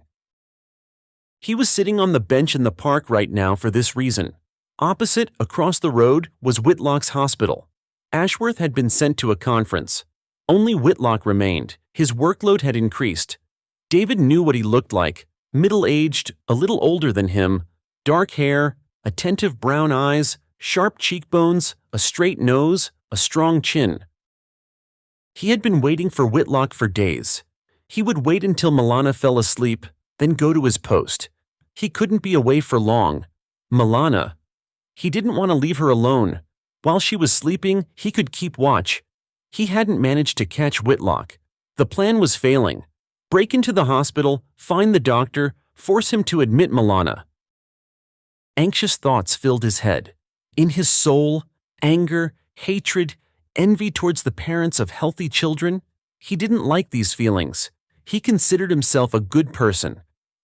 He was sitting on the bench in the park right now for this reason. Opposite, across the road, was Whitlock's hospital. Ashworth had been sent to a conference. Only Whitlock remained. His workload had increased. David knew what he looked like. Middle-aged, a little older than him, dark hair, attentive brown eyes, sharp cheekbones, a straight nose, a strong chin. He had been waiting for Whitlock for days. He would wait until Milana fell asleep, then go to his post. He couldn't be away for long. Milana. He didn't want to leave her alone. While she was sleeping, he could keep watch. He hadn't managed to catch Whitlock. The plan was failing. Break into the hospital, find the doctor, force him to admit Milana. Anxious thoughts filled his head. In his soul, anger, hatred, envy towards the parents of healthy children. He didn't like these feelings. He considered himself a good person.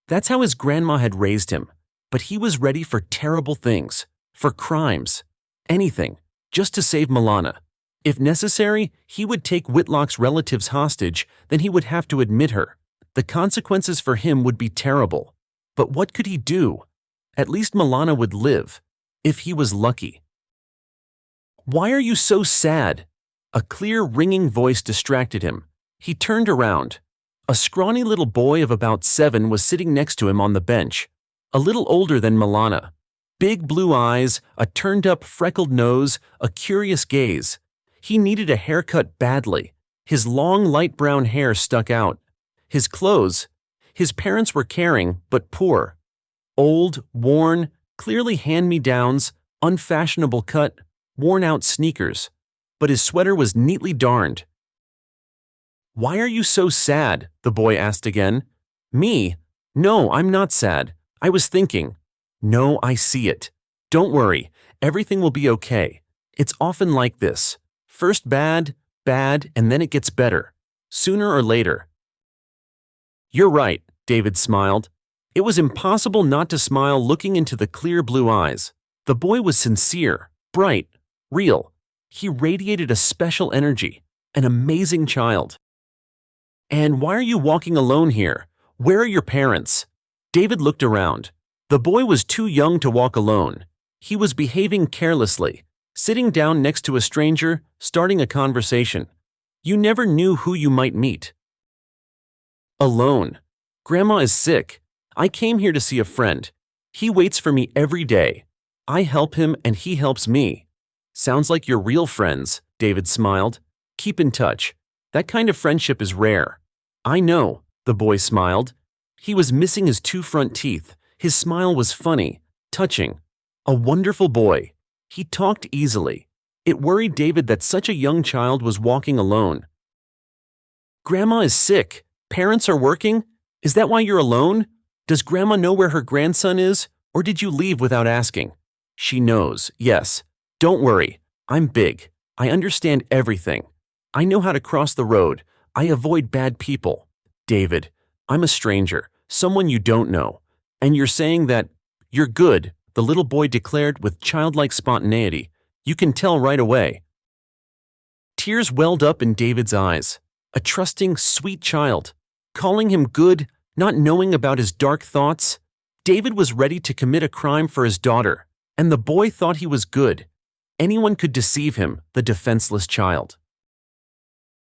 That's how his grandma had raised him. But he was ready for terrible things, for crimes, anything, just to save Milana. If necessary, he would take Whitlock's relatives hostage, then he would have to admit her. The consequences for him would be terrible. But what could he do? At least Milana would live, if he was lucky. "Why are you so sad?" A clear, ringing voice distracted him. He turned around. A scrawny little boy of about 7 was sitting next to him on the bench, a little older than Milana. Big blue eyes, a turned-up freckled nose, a curious gaze. He needed a haircut badly. His long, light brown hair stuck out. His clothes. His parents were caring, but poor. Old, worn, clearly hand-me-downs, unfashionable cut, worn-out sneakers. But his sweater was neatly darned. "Why are you so sad?" the boy asked again. "Me? No, I'm not sad. I was thinking." "No, I see it. Don't worry. Everything will be okay. It's often like this. First bad, and then it gets better. Sooner or later." "You're right," David smiled. It was impossible not to smile looking into the clear blue eyes. The boy was sincere, bright, real. He radiated a special energy, an amazing child. "And why are you walking alone here? Where are your parents?" David looked around. The boy was too young to walk alone. He was behaving carelessly, sitting down next to a stranger, starting a conversation. You never knew who you might meet. "Alone. Grandma is sick. I came here to see a friend. He waits for me every day. I help him and he helps me." "Sounds like you're real friends," David smiled. "Keep in touch. That kind of friendship is rare." "I know," the boy smiled. He was missing his 2 front teeth. His smile was funny, touching. A wonderful boy. He talked easily. It worried David that such a young child was walking alone. "Grandma is sick. Parents are working? Is that why you're alone? Does Grandma know where her grandson is, or did you leave without asking?" "She knows, yes. Don't worry. I'm big. I understand everything. I know how to cross the road. I avoid bad people." "David, I'm a stranger, someone you don't know. And you're saying that you're good," the little boy declared with childlike spontaneity. "You can tell right away." Tears welled up in David's eyes. A trusting, sweet child. Calling him good, not knowing about his dark thoughts. David was ready to commit a crime for his daughter, and the boy thought he was good. Anyone could deceive him, the defenseless child.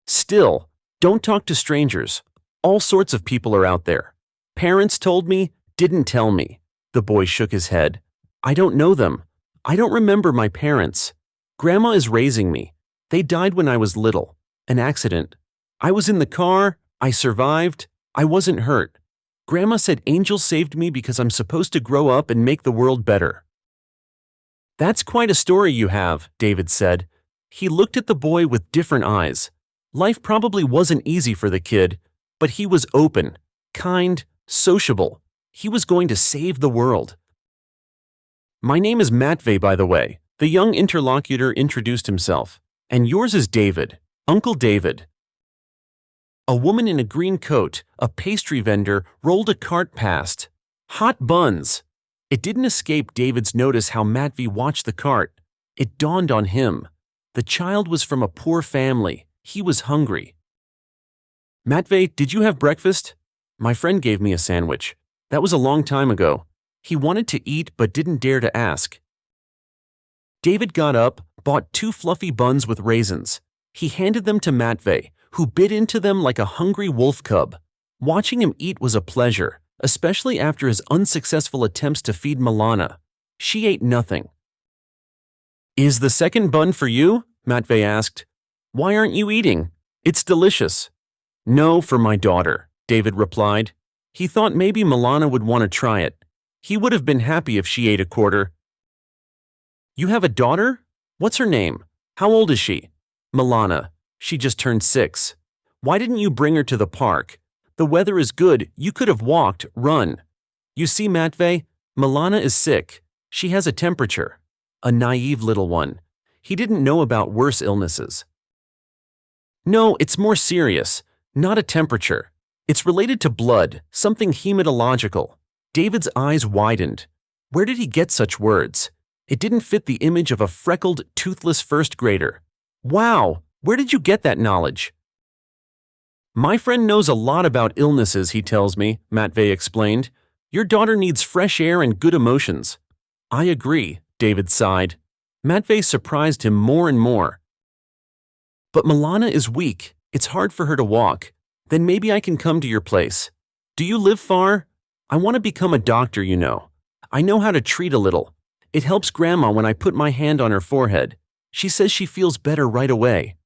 "Still, don't talk to strangers. All sorts of people are out there. Parents told me, didn't tell me." The boy shook his head. "I don't know them. I don't remember my parents. Grandma is raising me. They died when I was little. An accident. I was in the car. I survived. I wasn't hurt. Grandma said angels saved me because I'm supposed to grow up and make the world better." That's quite a story you have, David said. He looked at the boy with different eyes. Life probably wasn't easy for the kid, but he was open, kind, sociable. He was going to save the world. My name is Matvey, by the way. The young interlocutor introduced himself. And yours is David, Uncle David. A woman in a green coat, a pastry vendor, rolled a cart past. Hot buns! It didn't escape David's notice how Matvey watched the cart. It dawned on him. The child was from a poor family. He was hungry. Matvey, did you have breakfast? My friend gave me a sandwich. That was a long time ago. He wanted to eat but didn't dare to ask. David got up, bought 2 fluffy buns with raisins. He handed them to Matvey, who bit into them like a hungry wolf cub. Watching him eat was a pleasure, especially after his unsuccessful attempts to feed Milana. She ate nothing. Is the second bun for you? Matvey asked. Why aren't you eating? It's delicious. No, for my daughter, David replied. He thought maybe Milana would want to try it. He would have been happy if she ate a quarter. You have a daughter? What's her name? How old is she? Milana. She just turned 6. Why didn't you bring her to the park? The weather is good. You could have walked, run. You see, Matvey, Milana is sick. She has a temperature. A naive little one. He didn't know about worse illnesses. No, it's more serious. Not a temperature. It's related to blood, something hematological. David's eyes widened. Where did he get such words? It didn't fit the image of a freckled, toothless first grader. Wow, where did you get that knowledge? My friend knows a lot about illnesses, he tells me, Matvey explained. Your daughter needs fresh air and good emotions. I agree, David sighed. Matvey surprised him more and more. But Milana is weak. It's hard for her to walk. Then maybe I can come to your place. Do you live far? I want to become a doctor, you know. I know how to treat a little. It helps Grandma when I put my hand on her forehead. She says she feels better right away.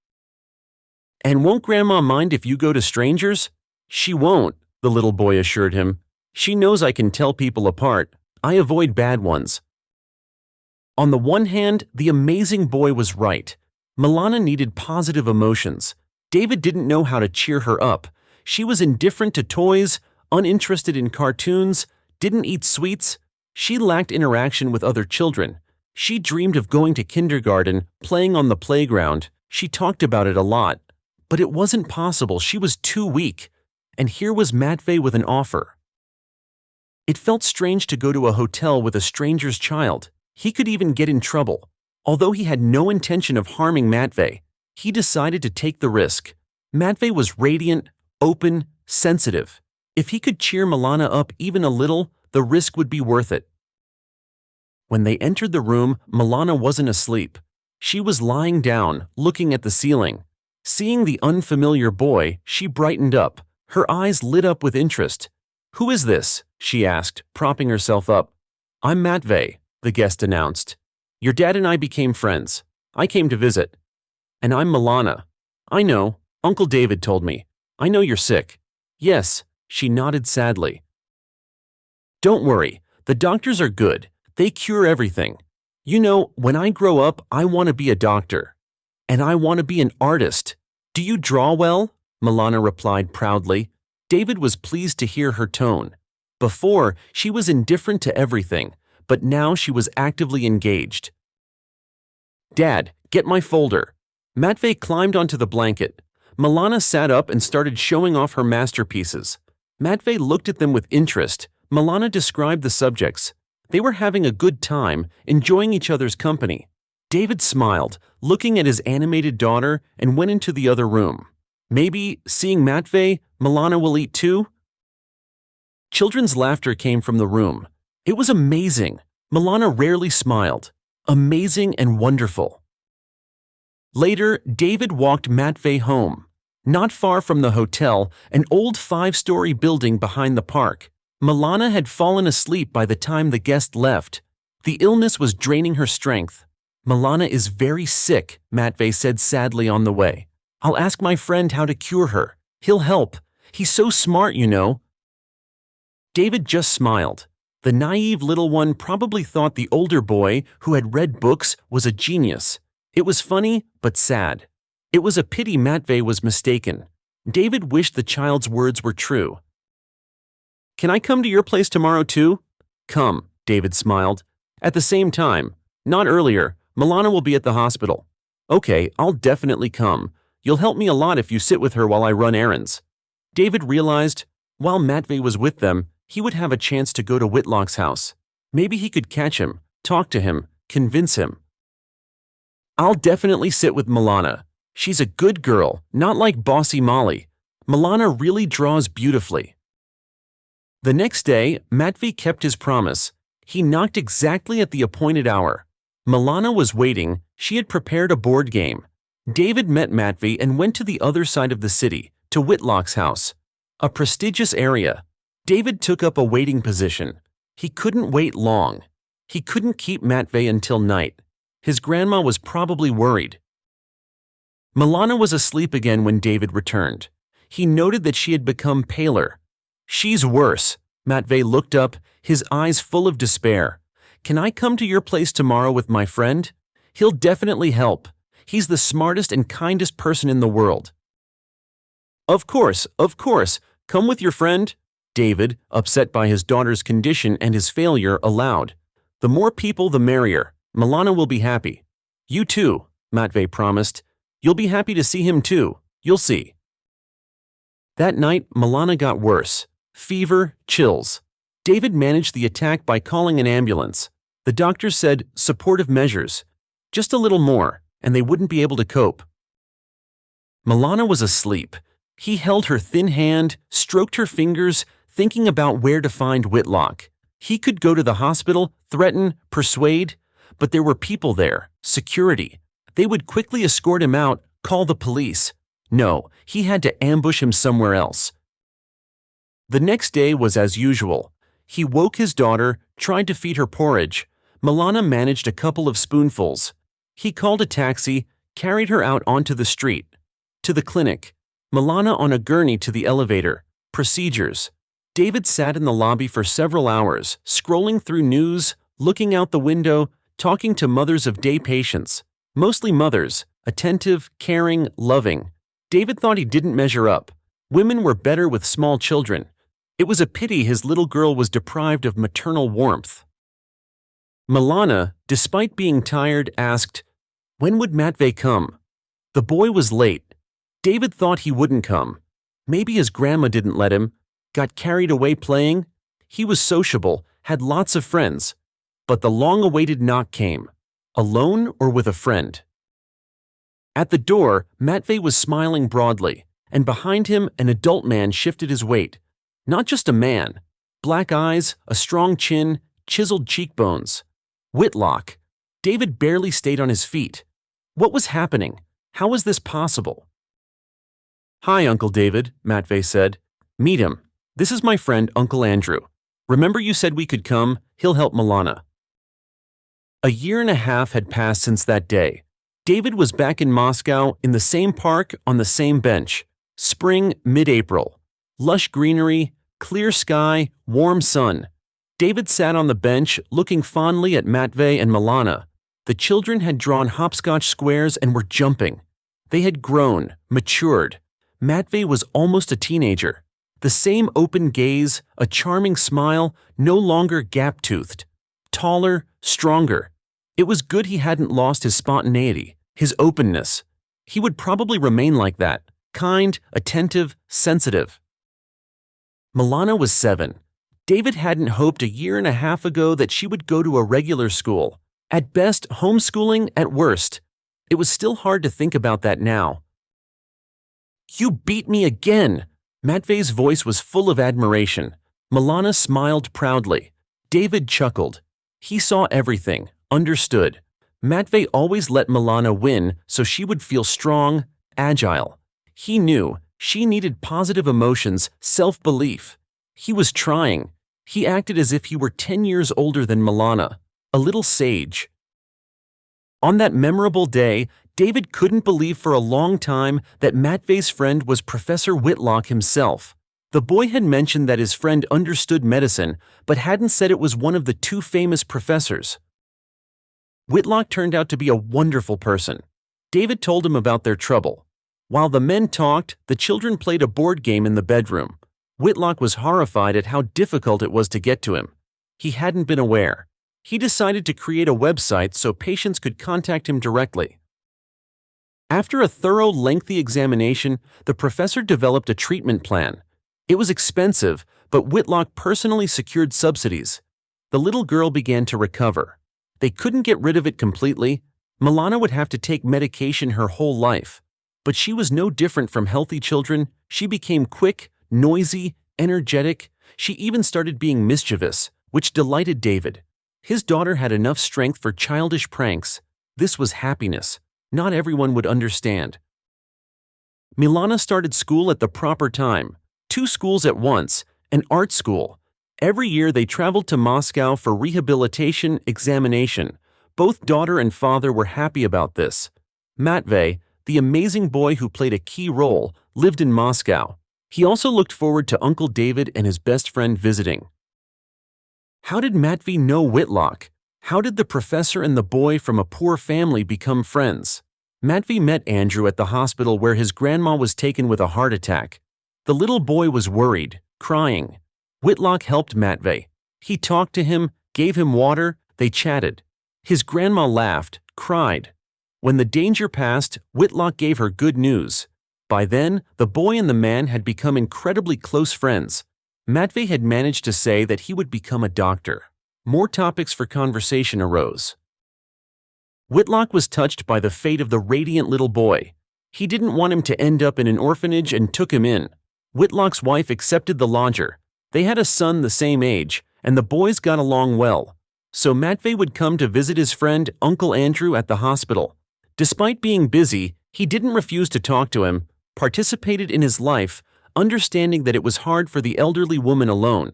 And won't Grandma mind if you go to strangers? She won't, the little boy assured him. She knows I can tell people apart. I avoid bad ones. On the one hand, the amazing boy was right. Milana needed positive emotions. David didn't know how to cheer her up. She was indifferent to toys, uninterested in cartoons, didn't eat sweets. She lacked interaction with other children. She dreamed of going to kindergarten, playing on the playground. She talked about it a lot. But it wasn't possible. She was too weak. And here was Matvey with an offer. It felt strange to go to a hotel with a stranger's child. He could even get in trouble. Although he had no intention of harming Matvey, he decided to take the risk. Matvey was radiant, open, sensitive. If he could cheer Milana up even a little, the risk would be worth it. When they entered the room, Milana wasn't asleep. She was lying down, looking at the ceiling. Seeing the unfamiliar boy, she brightened up. Her eyes lit up with interest. Who is this? She asked, propping herself up. I'm Matvey, the guest announced. Your dad and I became friends. I came to visit. And I'm Milana. I know, Uncle David told me. I know you're sick. Yes, she nodded sadly. Don't worry, the doctors are good. They cure everything. You know, when I grow up, I want to be a doctor. And I want to be an artist. Do you draw well? Milana replied proudly. David was pleased to hear her tone. Before, she was indifferent to everything, but now she was actively engaged. Dad, get my folder. Matvey climbed onto the blanket. Milana sat up and started showing off her masterpieces. Matvey looked at them with interest. Milana described the subjects. They were having a good time, enjoying each other's company. David smiled, looking at his animated daughter, and went into the other room. Maybe, seeing Matvey, Milana will eat too? Children's laughter came from the room. It was amazing. Milana rarely smiled. Amazing and wonderful. Later, David walked Matvey home. Not far from the hotel, an old 5-story building behind the park. Milana had fallen asleep by the time the guest left. The illness was draining her strength. Milana is very sick, Matvey said sadly on the way. I'll ask my friend how to cure her. He'll help. He's so smart, you know. David just smiled. The naive little one probably thought the older boy who had read books was a genius. It was funny, but sad. It was a pity Matvey was mistaken. David wished the child's words were true. "Can I come to your place tomorrow too?" "Come," David smiled. "At the same time. Not earlier. Milana will be at the hospital." "Okay, I'll definitely come. You'll help me a lot if you sit with her while I run errands." David realized, while Matvey was with them, he would have a chance to go to Whitlock's house. Maybe he could catch him, talk to him, convince him. "I'll definitely sit with Milana. She's a good girl, not like bossy Molly. Milana really draws beautifully." The next day, Matvey kept his promise. He knocked exactly at the appointed hour. Milana was waiting. She had prepared a board game. David met Matvey and went to the other side of the city, to Whitlock's house. A prestigious area. David took up a waiting position. He couldn't wait long. He couldn't keep Matvey until night. His grandma was probably worried. Milana was asleep again when David returned. He noted that she had become paler. "She's worse." Matvey looked up, his eyes full of despair. "Can I come to your place tomorrow with my friend? He'll definitely help. He's the smartest and kindest person in the world." Of course. Come with your friend." David, upset by his daughter's condition and his failure, allowed. "The more people, the merrier. Milana will be happy." "You too," Matvey promised. "You'll be happy to see him too. You'll see." That night, Milana got worse. Fever, chills. David managed the attack by calling an ambulance. The doctor said supportive measures. Just a little more, and they wouldn't be able to cope. Milana was asleep. He held her thin hand, stroked her fingers, thinking about where to find Whitlock. He could go to the hospital, threaten, persuade, but there were people there, security. They would quickly escort him out, call the police. No, he had to ambush him somewhere else. The next day was as usual. He woke his daughter, tried to feed her porridge. Milana managed a couple of spoonfuls. He called a taxi, carried her out onto the street. To the clinic. Milana on a gurney to the elevator. Procedures. David sat in the lobby for several hours, scrolling through news, looking out the window, talking to mothers of day patients. Mostly mothers, attentive, caring, loving. David thought he didn't measure up. Women were better with small children. It was a pity his little girl was deprived of maternal warmth. Milana, despite being tired, asked, "When would Matvey come?" The boy was late. David thought he wouldn't come. Maybe his grandma didn't let him, got carried away playing. He was sociable, had lots of friends. But the long-awaited knock came. Alone or with a friend? At the door, Matvey was smiling broadly, and behind him an adult man shifted his weight. Not just a man. Black eyes, a strong chin, chiseled cheekbones. Whitlock. David barely stayed on his feet. What was happening? How was this possible? "Hi, Uncle David," Matvey said. "Meet him. This is my friend, Uncle Andrew. Remember you said we could come? He'll help Milana." A year and a half had passed since that day. David was back in Moscow, in the same park, on the same bench. Spring, mid-April. Lush greenery, clear sky, warm sun. David sat on the bench, looking fondly at Matvey and Milana. The children had drawn hopscotch squares and were jumping. They had grown, matured. Matvey was almost a teenager. The same open gaze, a charming smile, no longer gap-toothed. Taller, stronger. It was good he hadn't lost his spontaneity, his openness. He would probably remain like that, kind, attentive, sensitive. Milana was 7. David hadn't hoped a year and a half ago that she would go to a regular school. At best, homeschooling, at worst. It was still hard to think about that now. "You beat me again!" Matvey's voice was full of admiration. Milana smiled proudly. David chuckled. He saw everything, understood. Matvey always let Milana win so she would feel strong, agile. He knew she needed positive emotions, self-belief. He was trying. He acted as if he were 10 years older than Milana, a little sage. On that memorable day, David couldn't believe for a long time that Matvey's friend was Professor Whitlock himself. The boy had mentioned that his friend understood medicine, but hadn't said it was one of the two famous professors. Whitlock turned out to be a wonderful person. David told him about their trouble. While the men talked, the children played a board game in the bedroom. Whitlock was horrified at how difficult it was to get to him. He hadn't been aware. He decided to create a website so patients could contact him directly. After a thorough, lengthy examination, the professor developed a treatment plan. It was expensive, but Whitlock personally secured subsidies. The little girl began to recover. They couldn't get rid of it completely. Milana would have to take medication her whole life. But she was no different from healthy children. She became quick, noisy, energetic. She even started being mischievous, which delighted David. His daughter had enough strength for childish pranks. This was happiness. Not everyone would understand. Milana started school at the proper time. 2 schools at once, an art school. Every year they traveled to Moscow for rehabilitation examination. Both daughter and father were happy about this. Matvey, the amazing boy who played a key role, lived in Moscow. He also looked forward to Uncle David and his best friend visiting. How did Matvey know Whitlock? How did the professor and the boy from a poor family become friends? Matvey met Andrew at the hospital where his grandma was taken with a heart attack. The little boy was worried, crying. Whitlock helped Matvey. He talked to him, gave him water, they chatted. His grandma laughed, cried. When the danger passed, Whitlock gave her good news. By then, the boy and the man had become incredibly close friends. Matvey had managed to say that he would become a doctor. More topics for conversation arose. Whitlock was touched by the fate of the radiant little boy. He didn't want him to end up in an orphanage and took him in. Whitlock's wife accepted the lodger. They had a son the same age, and the boys got along well. So Matvey would come to visit his friend Uncle Andrew at the hospital. Despite being busy, he didn't refuse to talk to him, participated in his life, understanding that it was hard for the elderly woman alone.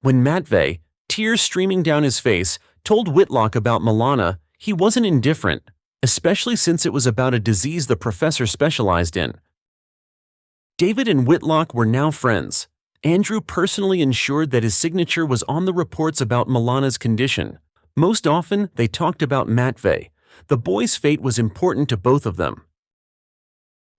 When Matvey, tears streaming down his face, told Whitlock about Milana, he wasn't indifferent, especially since it was about a disease the professor specialized in. David and Whitlock were now friends. Andrew personally ensured that his signature was on the reports about Milana's condition. Most often, they talked about Matvey. The boy's fate was important to both of them.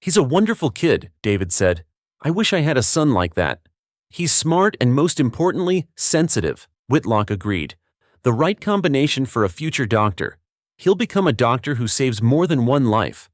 "He's a wonderful kid," David said. "I wish I had a son like that." "He's smart and most importantly, sensitive," Whitlock agreed. "The right combination for a future doctor. He'll become a doctor who saves more than one life."